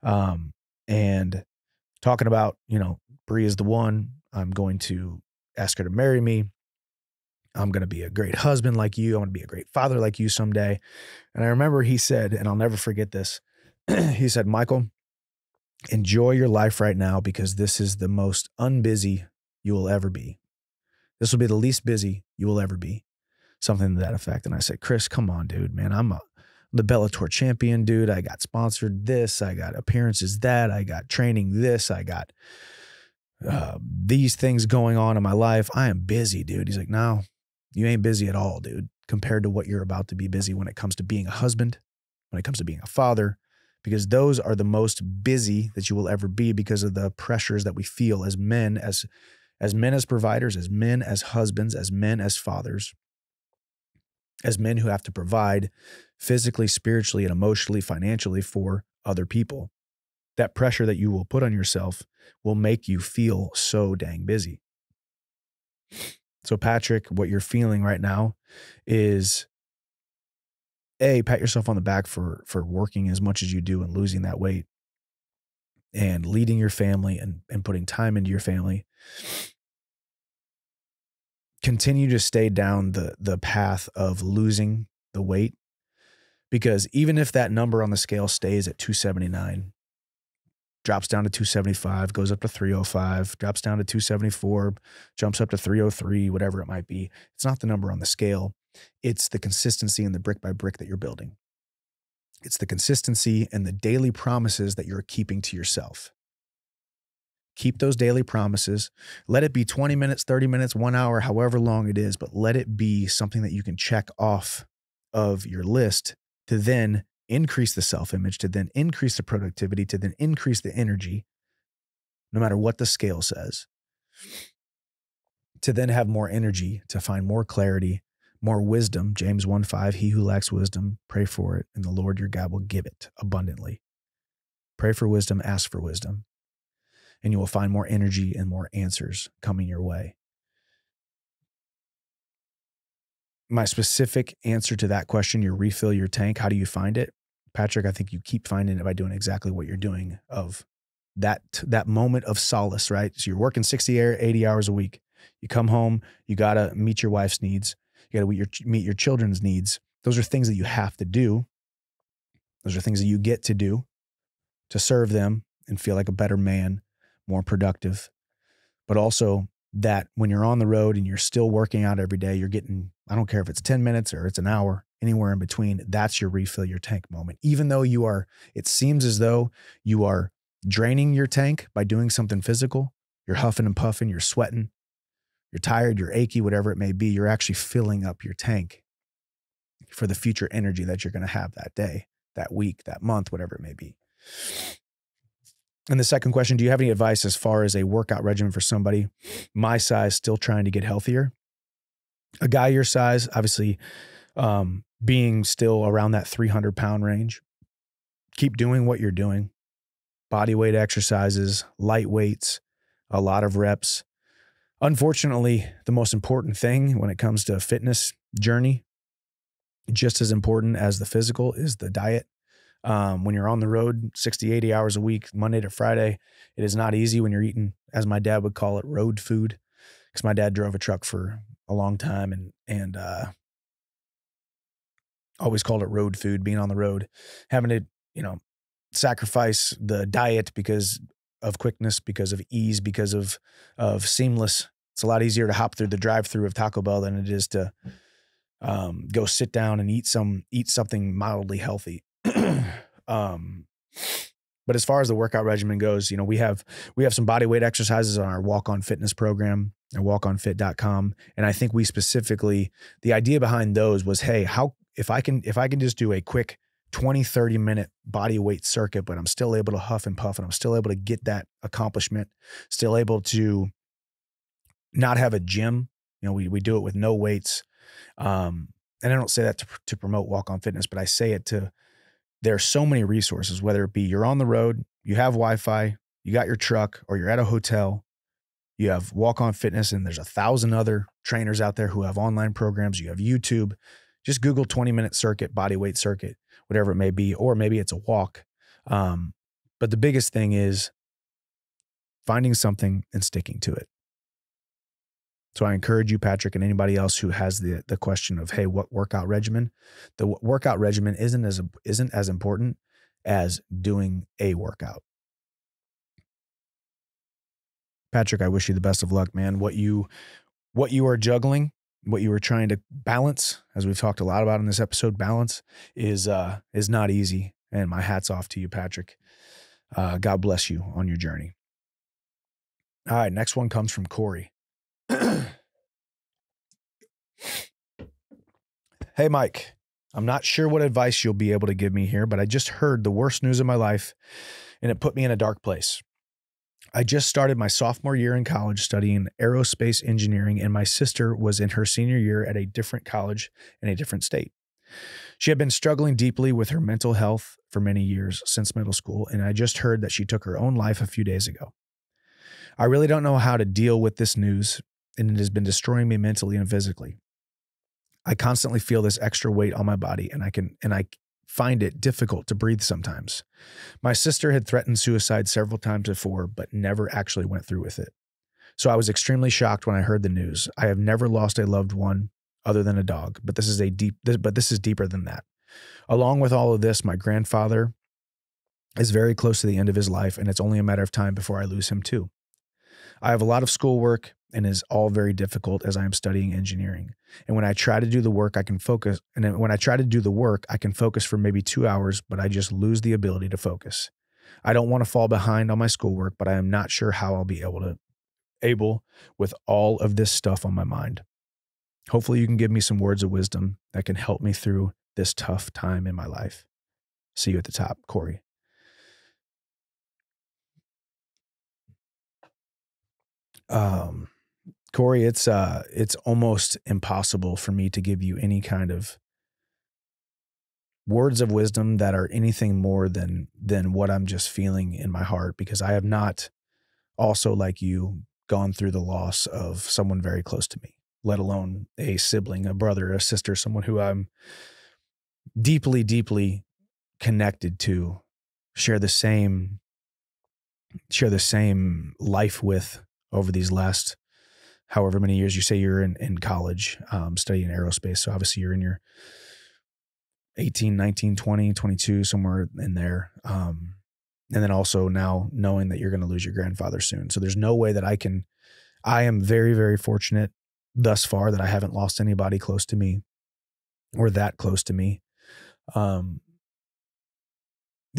Speaker 1: and talking about, Bree is the one. I'm going to ask her to marry me. I'm going to be a great husband like you. I want to be a great father like you someday. And I remember he said, and I'll never forget this, he said, Michael, enjoy your life right now because this is the most unbusy you will ever be. This will be the least busy you will ever be. Something to that effect. And I said, Chris, come on, dude, man. I'm the Bellator champion, dude. I got sponsored this. I got appearances that. I got training this. I got these things going on in my life. I am busy, dude. He's like, no, you ain't busy at all, dude, compared to what you're about to be busy when it comes to being a husband, when it comes to being a father, because those are the most busy that you will ever be because of the pressures that we feel as men, as men, as providers, as men, as husbands, as men, as fathers, as men who have to provide physically, spiritually, and emotionally, financially for other people. That pressure that you will put on yourself will make you feel so dang busy. So Patrick, what you're feeling right now is pat yourself on the back for working as much as you do and losing that weight and leading your family and putting time into your family. Continue to stay down the path of losing the weight, because even if that number on the scale stays at 279, drops down to 275, goes up to 305, drops down to 274, jumps up to 303, whatever it might be, it's not the number on the scale. It's the consistency and the brick by brick that you're building. It's the consistency and the daily promises that you're keeping to yourself. Keep those daily promises. Let it be 20 minutes, 30 minutes, 1 hour, however long it is, but let it be something that you can check off of your list to then increase the self-image, to then increase the productivity, to then increase the energy, no matter what the scale says, to then have more energy, to find more clarity, more wisdom. James 1:5, he who lacks wisdom, pray for it, and the Lord your God will give it abundantly. Pray for wisdom, ask for wisdom, and you will find more energy and more answers coming your way. My specific answer to that question, your refill your tank, how do you find it? Patrick, I think you keep finding it by doing exactly what you're doing, of that moment of solace, right? So you're working 60 or 80 hours a week. You come home, you got to meet your wife's needs. You got to meet your children's needs. Those are things that you have to do. Those are things that you get to do to serve them and feel like a better man, more productive. But also that when you're on the road and you're still working out every day, you're getting, I don't care if it's 10 minutes or it's an hour, anywhere in between, that's your refill your tank moment. Even though it seems as though you are draining your tank by doing something physical, you're huffing and puffing, you're sweating, you're tired, you're achy, whatever it may be, you're actually filling up your tank for the future energy that you're going to have that day, that week, that month, whatever it may be. And the second question, do you have any advice as far as a workout regimen for somebody my size still trying to get healthier? A guy your size, obviously, being still around that 300-pound range, keep doing what you're doing. Body weight exercises, light weights, a lot of reps. Unfortunately, the most important thing when it comes to a fitness journey, just as important as the physical, is the diet. When you're on the road 60, 80 hours a week, Monday to Friday, it is not easy when you're eating, as my dad would call it, road food, because my dad drove a truck for a long time and always called it road food, being on the road, having to, sacrifice the diet because of quickness, because of ease, because of seamless. It's a lot easier to hop through the drive-through of Taco Bell than it is to go sit down and eat something mildly healthy. But as far as the workout regimen goes, we have some body weight exercises on our Walk On Fitness program at walkonfit.com. And I think we specifically, the idea behind those was, hey, if I can just do a quick 20, 30 minute body weight circuit, but I'm still able to huff and puff and I'm still able to get that accomplishment, still able to not have a gym. We do it with no weights. And I don't say that to promote Walk On Fitness, but I say it there are so many resources, whether it be you're on the road, you have Wi-Fi, you got your truck, or you're at a hotel, you have Walk On Fitness, and there's 1,000 other trainers out there who have online programs. You have YouTube. Just Google 20-minute circuit, body weight circuit. whatever it may be, or maybe it's a walk. But the biggest thing is finding something and sticking to it. So I encourage you, Patrick, and anybody else who has the question of, hey, what workout regimen? The workout regimen isn't as important as doing a workout. Patrick, I wish you the best of luck, man. What you are juggling, what you are trying to balance, as we've talked a lot about in this episode, balance is not easy. And my hat's off to you, Patrick. God bless you on your journey. All right, next one comes from Corey. Hey, Mike, I'm not sure what advice you'll be able to give me here, but I just heard the worst news of my life, and it put me in a dark place. I just started my sophomore year in college studying aerospace engineering, and my sister was in her senior year at a different college in a different state. She had been struggling deeply with her mental health for many years since middle school, and I just heard that she took her own life a few days ago. I really don't know how to deal with this news, and it has been destroying me mentally and physically. I constantly feel this extra weight on my body, and I find it difficult to breathe sometimes. My sister had threatened suicide several times before, but never actually went through with it. So I was extremely shocked when I heard the news. I have never lost a loved one other than a dog, but this is deeper than that. Along with all of this, my grandfather is very close to the end of his life, and it's only a matter of time before I lose him too. I have a lot of schoolwork, and is all very difficult as I am studying engineering. And when I try to do the work, I can focus. And when I try to do the work, I can focus for maybe 2 hours, but I just lose the ability to focus. I don't want to fall behind on my schoolwork, but I am not sure how I'll be able with all of this stuff on my mind. Hopefully you can give me some words of wisdom that can help me through this tough time in my life. See you at the top, Corey. Corey, it's almost impossible for me to give you any kind of words of wisdom that are anything more than what I'm just feeling in my heart, because I have not also, like you, gone through the loss of someone very close to me, let alone a sibling, a brother, a sister, someone who I'm deeply, deeply connected to, share the same life with over these last however many years. You say you're in college, studying aerospace. So obviously you're in your 18, 19, 20, 22, somewhere in there. And then also now knowing that you're going to lose your grandfather soon. So there's no way that I am very, very fortunate thus far that I haven't lost anybody close to me or that close to me. The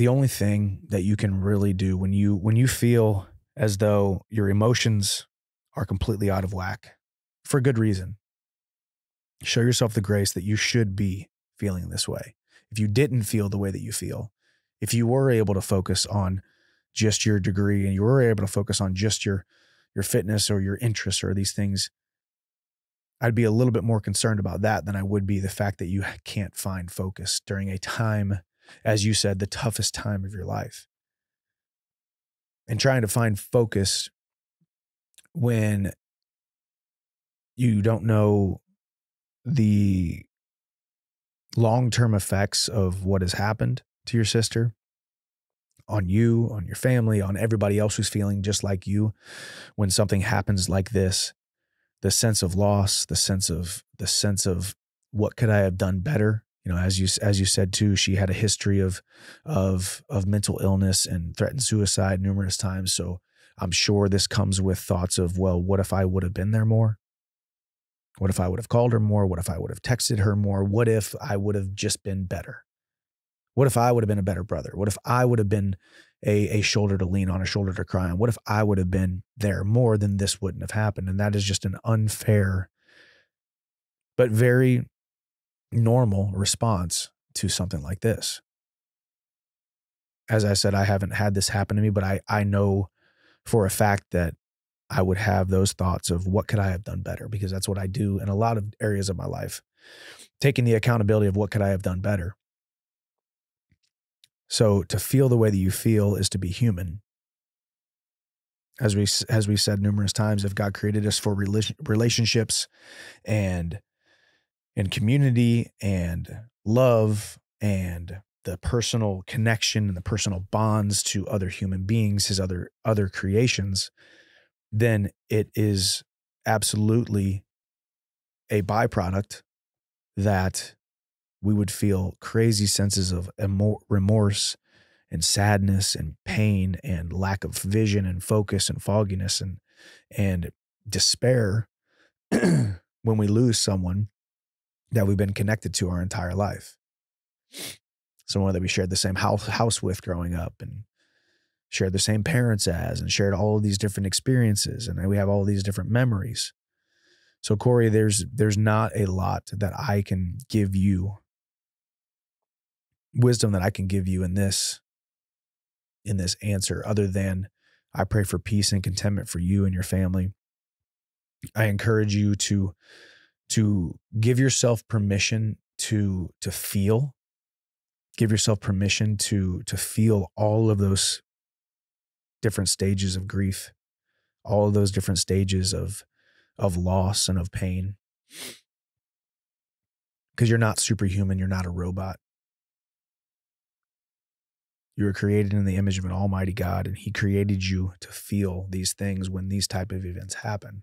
Speaker 1: only thing that you can really do when you feel as though your emotions are completely out of whack for good reason, show yourself the grace that you should be feeling this way. If you didn't feel the way that you feel, if you were able to focus on just your degree and you were able to focus on just your fitness or your interests or these things, I'd be a little bit more concerned about that than I would be the fact that you can't find focus during a time, as you said, the toughest time of your life. And trying to find focus when you don't know the long-term effects of what has happened to your sister on you, on your family, on everybody else who's feeling just like you. When something happens like this, the sense of loss, the sense of what could I have done better? You know, as you said too, she had a history of mental illness and threatened suicide numerous times. So I'm sure this comes with thoughts of, well, what if I would have been there more? What if I would have called her more? What if I would have texted her more? What if I would have just been better? What if I would have been a better brother? What if I would have been a shoulder to lean on, a shoulder to cry on? What if I would have been there more, than this wouldn't have happened? And that is just an unfair, but very normal response to something like this. As I said, I haven't had this happen to me, but I know for a fact that I would have those thoughts of what could I have done better? Because that's what I do in a lot of areas of my life, taking the accountability of what could I have done better. So to feel the way that you feel is to be human. As we said numerous times, if God created us for relationships and community and love and the personal connection and the personal bonds to other human beings, his other creations, then it is absolutely a byproduct that we would feel crazy senses of remorse and sadness and pain and lack of vision and focus and fogginess and despair when we lose someone that we've been connected to our entire life. Someone that we shared the same house with growing up and shared the same parents as and shared all of these different experiences. And we have all these different memories. So Corey, there's not a lot that I can give you, wisdom that I can give you in this answer, other than I pray for peace and contentment for you and your family. I encourage you to give yourself permission to feel. Give yourself permission to feel all of those different stages of grief, all of those different stages of loss and of pain. Because you're not superhuman, you're not a robot. You were created in the image of an almighty God, and he created you to feel these things when these type of events happen.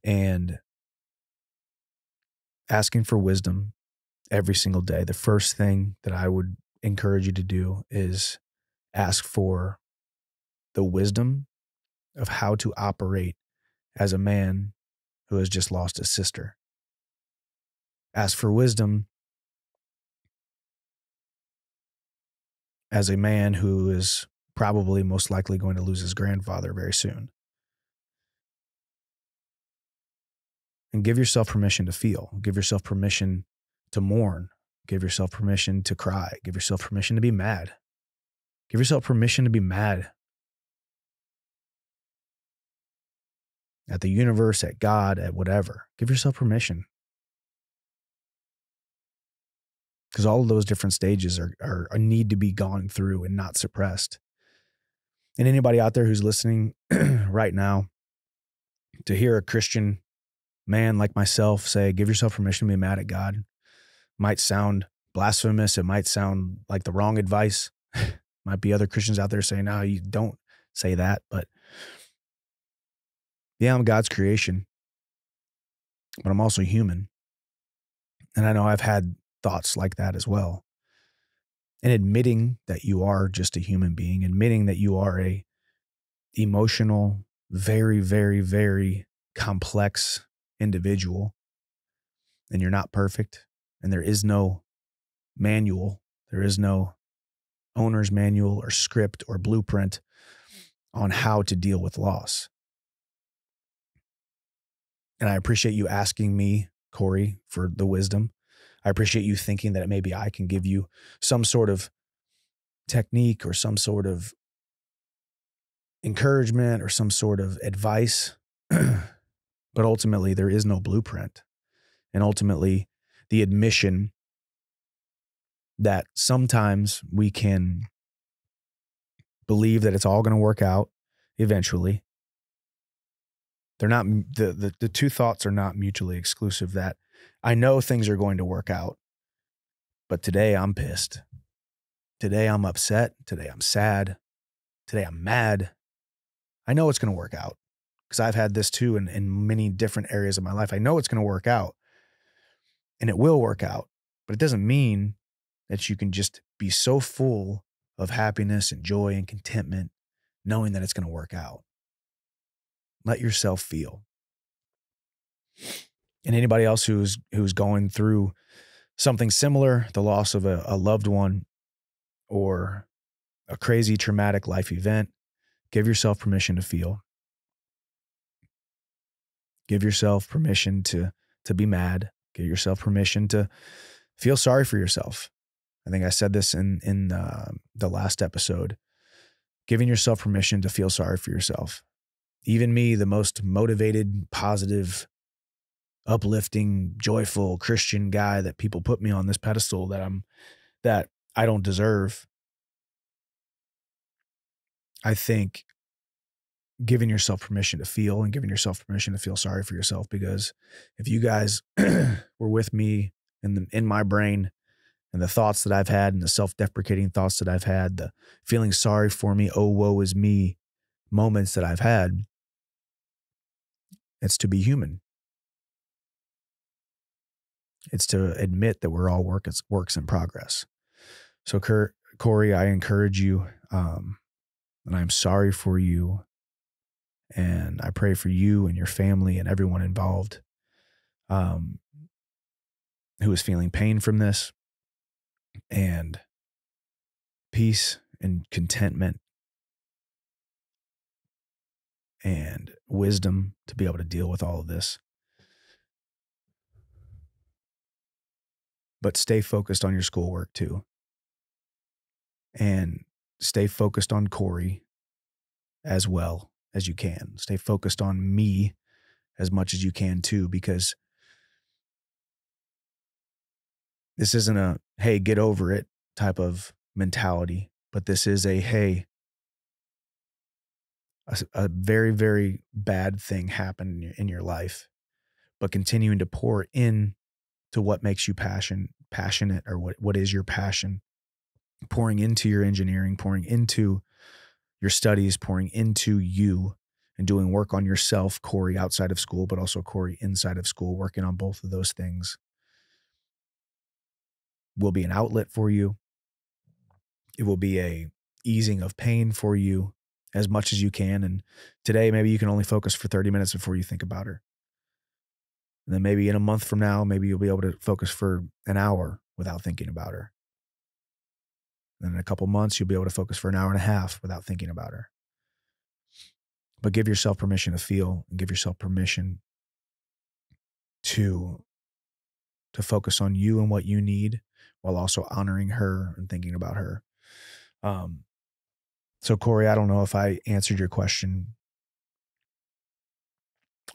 Speaker 1: And asking for wisdom every single day, the first thing that I would encourage you to do is ask for the wisdom of how to operate as a man who has just lost his sister. Ask for wisdom as a man who is probably most likely going to lose his grandfather very soon. And give yourself permission to feel. Give yourself permission to mourn. Give yourself permission to cry. Give yourself permission to be mad. Give yourself permission to be mad at the universe, at God, at whatever. Give yourself permission. Because all of those different stages are need to be gone through and not suppressed. And anybody out there who's listening right now, to hear a Christian man like myself say, give yourself permission to be mad at God, might sound blasphemous. It might sound like the wrong advice. Might be other Christians out there saying, no, you don't say that. But yeah, I'm God's creation, but I'm also human. And I know I've had thoughts like that as well. And admitting that you are just a human being, admitting that you are a emotional, very, very, very complex individual, and you're not perfect, and there is no manual, there is no owner's manual or script or blueprint on how to deal with loss. And I appreciate you asking me, Corey, for the wisdom. I appreciate you thinking that maybe I can give you some sort of technique or some sort of encouragement or some sort of advice. But ultimately, there is no blueprint. And ultimately, the admission that sometimes we can believe that it's all going to work out eventually. They're not, the two thoughts are not mutually exclusive, that I know things are going to work out, but today I'm pissed. Today I'm upset. Today I'm sad. Today I'm mad. I know it's going to work out because I've had this too in many different areas of my life. I know it's going to work out and it will work out, but it doesn't mean that you can just be so full of happiness and joy and contentment knowing that it's going to work out. Let yourself feel. And anybody else who's going through something similar, the loss of a loved one or a crazy traumatic life event, give yourself permission to feel. Give yourself permission to be mad. Give yourself permission to feel sorry for yourself. I think I said this in the last episode. Giving yourself permission to feel sorry for yourself. Even me, the most motivated, positive, uplifting, joyful Christian guy that people put me on this pedestal that I don't deserve. I think giving yourself permission to feel and giving yourself permission to feel sorry for yourself, because if you guys were with me in my brain and the thoughts that I've had and the self-deprecating thoughts that I've had, the feeling sorry for me, oh, woe is me moments that I've had, it's to be human. It's to admit that we're all works in progress. So Corey, I encourage you, and I'm sorry for you. And I pray for you and your family and everyone involved who is feeling pain from this, and peace and contentment and wisdom to be able to deal with all of this. But stay focused on your schoolwork too. And stay focused on Corey as well as you can. Stay focused on me as much as you can too, because this isn't a, hey, get over it type of mentality, but this is a, hey, a very, very bad thing happened in your life, but continuing to pour in to what makes you passionate, or what is your passion, pouring into your engineering, pouring into your studies, pouring into you, and doing work on yourself, Corey, outside of school, but also Corey inside of school, working on both of those things will be an outlet for you. It will be a easing of pain for you as much as you can. And today, maybe you can only focus for 30 minutes before you think about her. And then maybe in a month from now, maybe you'll be able to focus for an hour without thinking about her. And then in a couple months, you'll be able to focus for an hour and a half without thinking about her. But give yourself permission to feel, and give yourself permission to focus on you and what you need, while also honoring her and thinking about her. So Corey, I don't know if I answered your question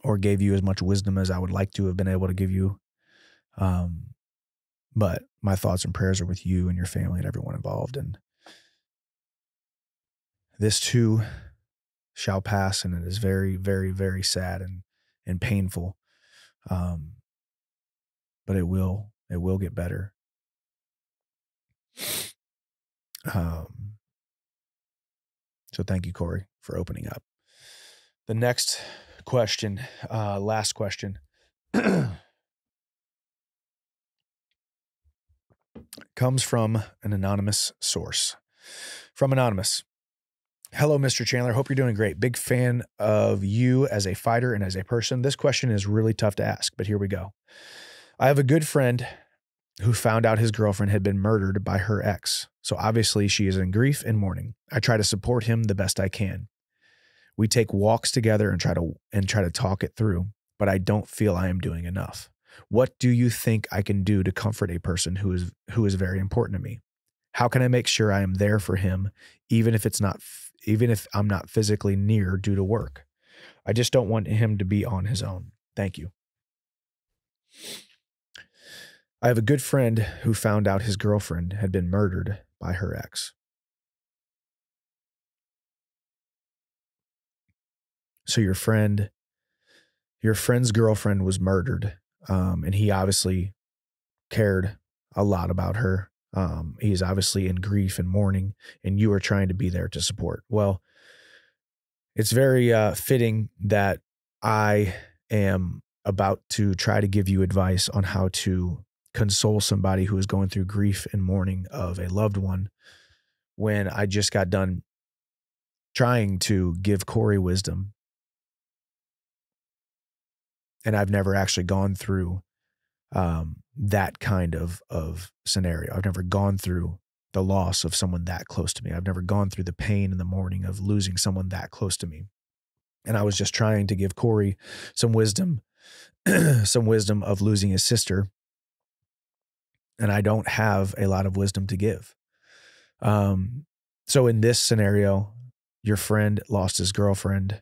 Speaker 1: or gave you as much wisdom as I would like to have been able to give you. But my thoughts and prayers are with you and your family and everyone involved. And this too shall pass. And it is very, very, very sad and painful. But it will get better. So thank you, Corey, for opening up. The next question, last question, comes from an anonymous source. From Anonymous. Hello, Mr. Chandler. Hope you're doing great. Big fan of you as a fighter and as a person. This question is really tough to ask, but here we go. I have a good friend who found out his girlfriend had been murdered by her ex. So obviously she is in grief and mourning. I try to support him the best I can. We take walks together and try to talk it through, but I don't feel I am doing enough. What do you think I can do to comfort a person who is very important to me? How can I make sure I am there for him, even if I'm not physically near due to work? I just don't want him to be on his own. Thank you. I have a good friend who found out his girlfriend had been murdered by her ex. So your friend's girlfriend was murdered, and he obviously cared a lot about her. He's obviously in grief and mourning, and you are trying to be there to support. Well, it's very fitting that I am about to try to give you advice on how to console somebody who is going through grief and mourning of a loved one, when I just got done trying to give Corey wisdom. And I've never actually gone through that kind of scenario. I've never gone through the loss of someone that close to me. I've never gone through the pain and the mourning of losing someone that close to me. And I was just trying to give Corey some wisdom, some wisdom of losing his sister. And I don't have a lot of wisdom to give. So in this scenario, your friend lost his girlfriend,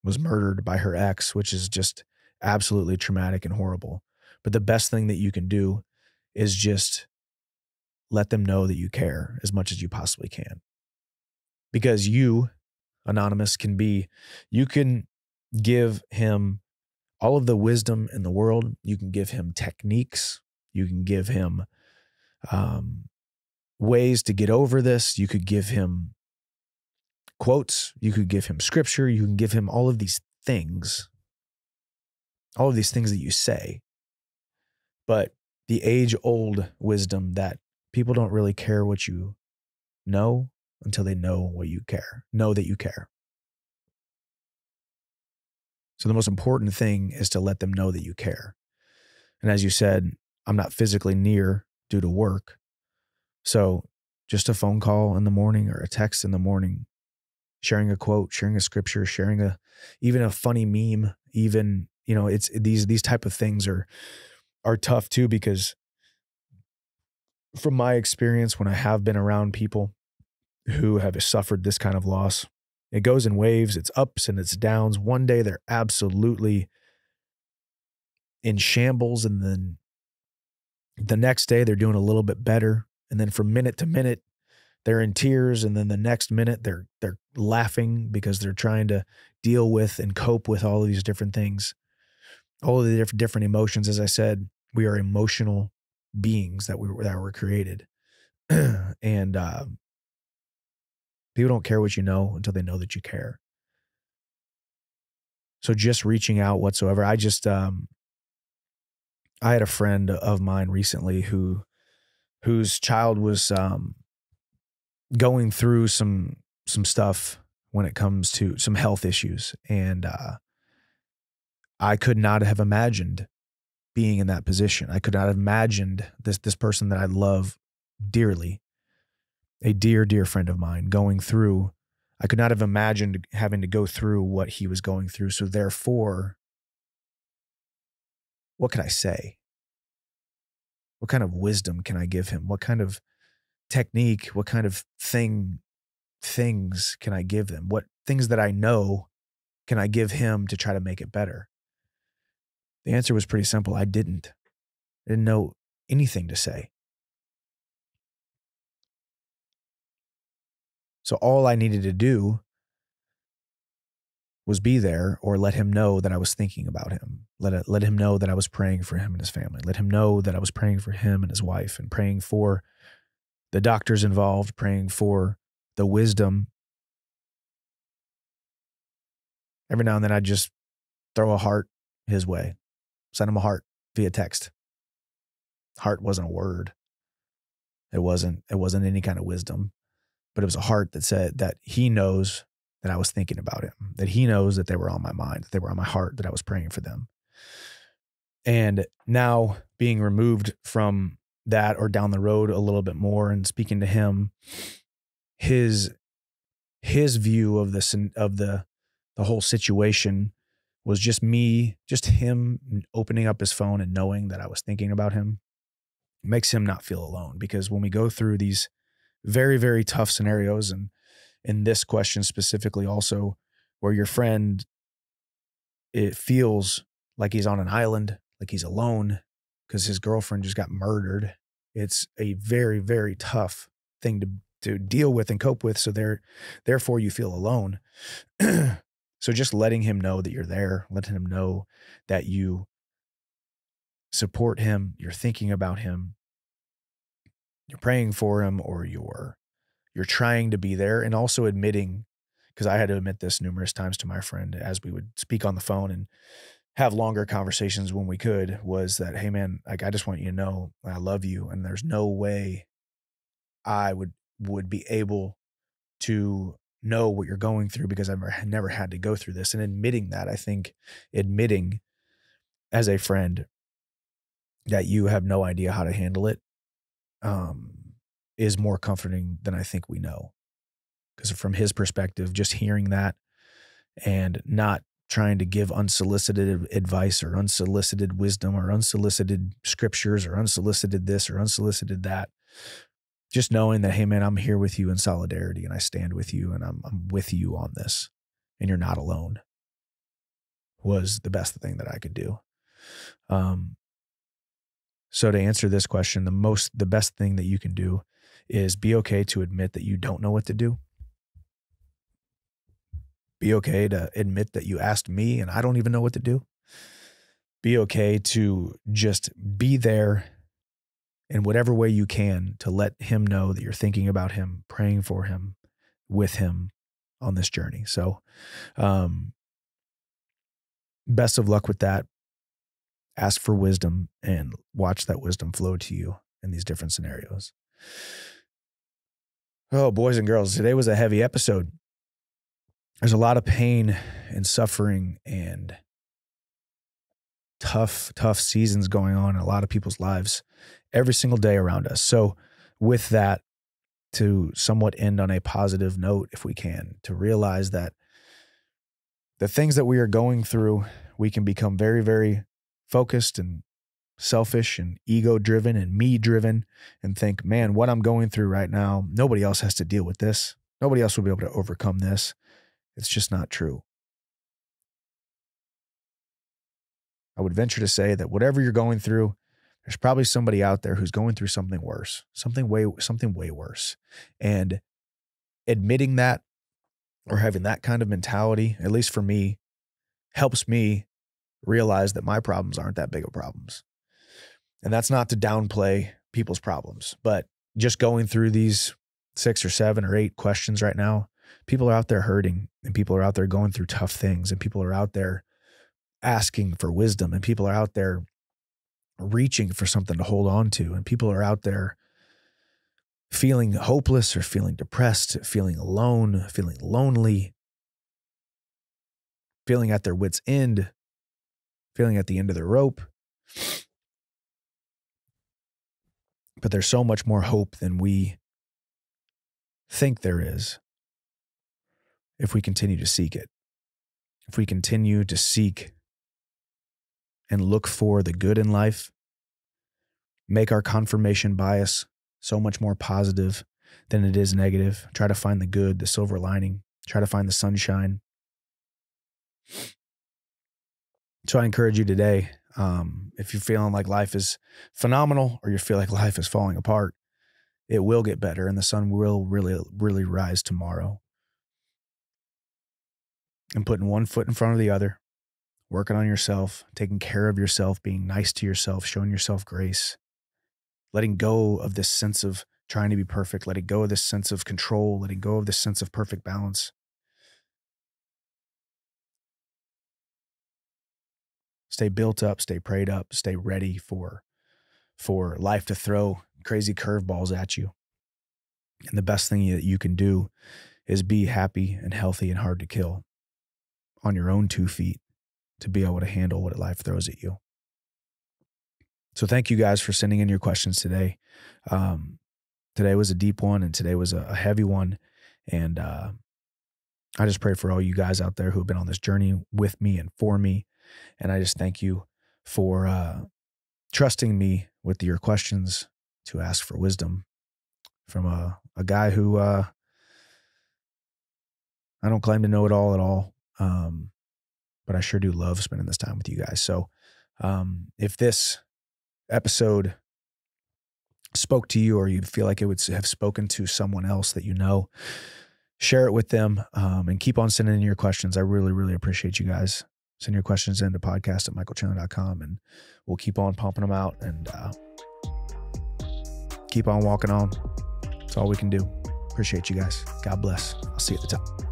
Speaker 1: was murdered by her ex, which is just absolutely traumatic and horrible. But the best thing that you can do is just let them know that you care as much as you possibly can. Because you, Anonymous, you can give him all of the wisdom in the world. You can give him techniques. You can give him um, ways to get over this. You could give him quotes. You could give him scripture. You can give him all of these things that you say. But the age-old wisdom that people don't really care what you know until they know what you care, know that you care. So the most important thing is to let them know that you care. And as you said, I'm not physically near due to work. So just a phone call in the morning or a text in the morning, sharing a quote, sharing a scripture, sharing even a funny meme, even, it's these type of things are tough too, because from my experience, when I have been around people who have suffered this kind of loss, it goes in waves, it's ups and it's downs. One day they're absolutely in shambles, and then the next day they're doing a little bit better. And then from minute to minute, they're in tears. And then the next minute they're laughing because they're trying to deal with and cope with all of these different things, all of the different emotions. As I said, we are emotional beings that were created. And people don't care what you know until they know that you care. So just reaching out whatsoever. I had a friend of mine recently whose child was going through some stuff when it comes to some health issues. And I could not have imagined being in that position. I could not have imagined this person that I love dearly, a dear, dear friend of mine, going through. I could not have imagined having to go through what he was going through. So therefore, what can I say? What kind of wisdom can I give him? What kind of technique? What kind of things can I give them? What things that I know can I give him to try to make it better? The answer was pretty simple. I didn't know anything to say. So all I needed to do was be there, or let him know that I was thinking about him. Let him know that I was praying for him and his family. Let him know that I was praying for him and his wife, and praying for the doctors involved, praying for the wisdom. Every now and then I'd just throw a heart his way, send him a heart via text. Heart wasn't a word. It wasn't any kind of wisdom, but it was a heart that said that he knows that I was thinking about him, that he knows that they were on my mind, that they were on my heart, that I was praying for them. And now being removed from that, or down the road a little bit more, and speaking to him, his view of the whole situation was just him opening up his phone and knowing that I was thinking about him. It makes him not feel alone, because when we go through these very, very tough scenarios, and in this question specifically also, where your friend, it feels like he's on an island, like he's alone because his girlfriend just got murdered. It's a very, very tough thing to deal with and cope with. So therefore you feel alone. So just letting him know that you're there, letting him know that you support him, you're thinking about him, you're praying for him, or you're trying to be there, and also admitting, because I had to admit this numerous times to my friend as we would speak on the phone and have longer conversations when we could, was that, hey man, like, I just want you to know I love you, and there's no way I would be able to know what you're going through, because I've never had to go through this. And admitting that, I think admitting as a friend that you have no idea how to handle it, is more comforting than I think we know. Because from his perspective, just hearing that and not trying to give unsolicited advice or unsolicited wisdom or unsolicited scriptures or unsolicited this or unsolicited that, just knowing that, hey man, I'm here with you in solidarity, and I stand with you, and I'm with you on this, and you're not alone, was the best thing that I could do. So to answer this question, the best thing that you can do is be okay to admit that you don't know what to do. Be okay to admit that you asked me and I don't even know what to do. Be okay to just be there in whatever way you can to let him know that you're thinking about him, praying for him, with him on this journey. So, best of luck with that. Ask for wisdom and watch that wisdom flow to you in these different scenarios. Oh, boys and girls, today was a heavy episode. There's a lot of pain and suffering and tough seasons going on in a lot of people's lives every single day around us. So with that, to somewhat end on a positive note, if we can, to realize that the things that we are going through, we can become very, very focused and selfish and ego-driven and me-driven and think, man, what I'm going through right now, nobody else has to deal with this. Nobody else will be able to overcome this. It's just not true. I would venture to say that whatever you're going through, there's probably somebody out there who's going through something worse, something way worse. And admitting that or having that kind of mentality, at least for me, helps me realize that my problems aren't that big of problems. And that's not to downplay people's problems, but just going through these 6 or 7 or 8 questions right now, people are out there hurting, and people are out there going through tough things, and people are out there asking for wisdom, and people are out there reaching for something to hold on to, and people are out there feeling hopeless or feeling depressed, feeling alone, feeling lonely, feeling at their wits' end, feeling at the end of their rope. But there's so much more hope than we think there is if we continue to seek it. If we continue to seek and look for the good in life, make our confirmation bias so much more positive than it is negative. Try to find the good, the silver lining. Try to find the sunshine. So I encourage you today, if you're feeling like life is phenomenal or you feel like life is falling apart, it will get better and the sun will really, really rise tomorrow. And putting one foot in front of the other, working on yourself, taking care of yourself, being nice to yourself, showing yourself grace, letting go of this sense of trying to be perfect, letting go of this sense of control, letting go of this sense of perfect balance. Stay built up, stay prayed up, stay ready for life to throw crazy curveballs at you. And the best thing that you can do is be happy and healthy and hard to kill on your own 2 feet to be able to handle what life throws at you. So thank you guys for sending in your questions today. Today was a deep one and today was a heavy one. And I just pray for all you guys out there who have been on this journey with me and for me. And I just thank you for trusting me with your questions to ask for wisdom from a guy who I don't claim to know it all at all. But I sure do love spending this time with you guys. So if this episode spoke to you or you feel like it would have spoken to someone else that you know, share it with them and keep on sending in your questions. I really, really appreciate you guys. Send your questions into podcast@michaelchandler.com and we'll keep on pumping them out and keep on walking on. That's all we can do. Appreciate you guys. God bless. I'll see you at the top.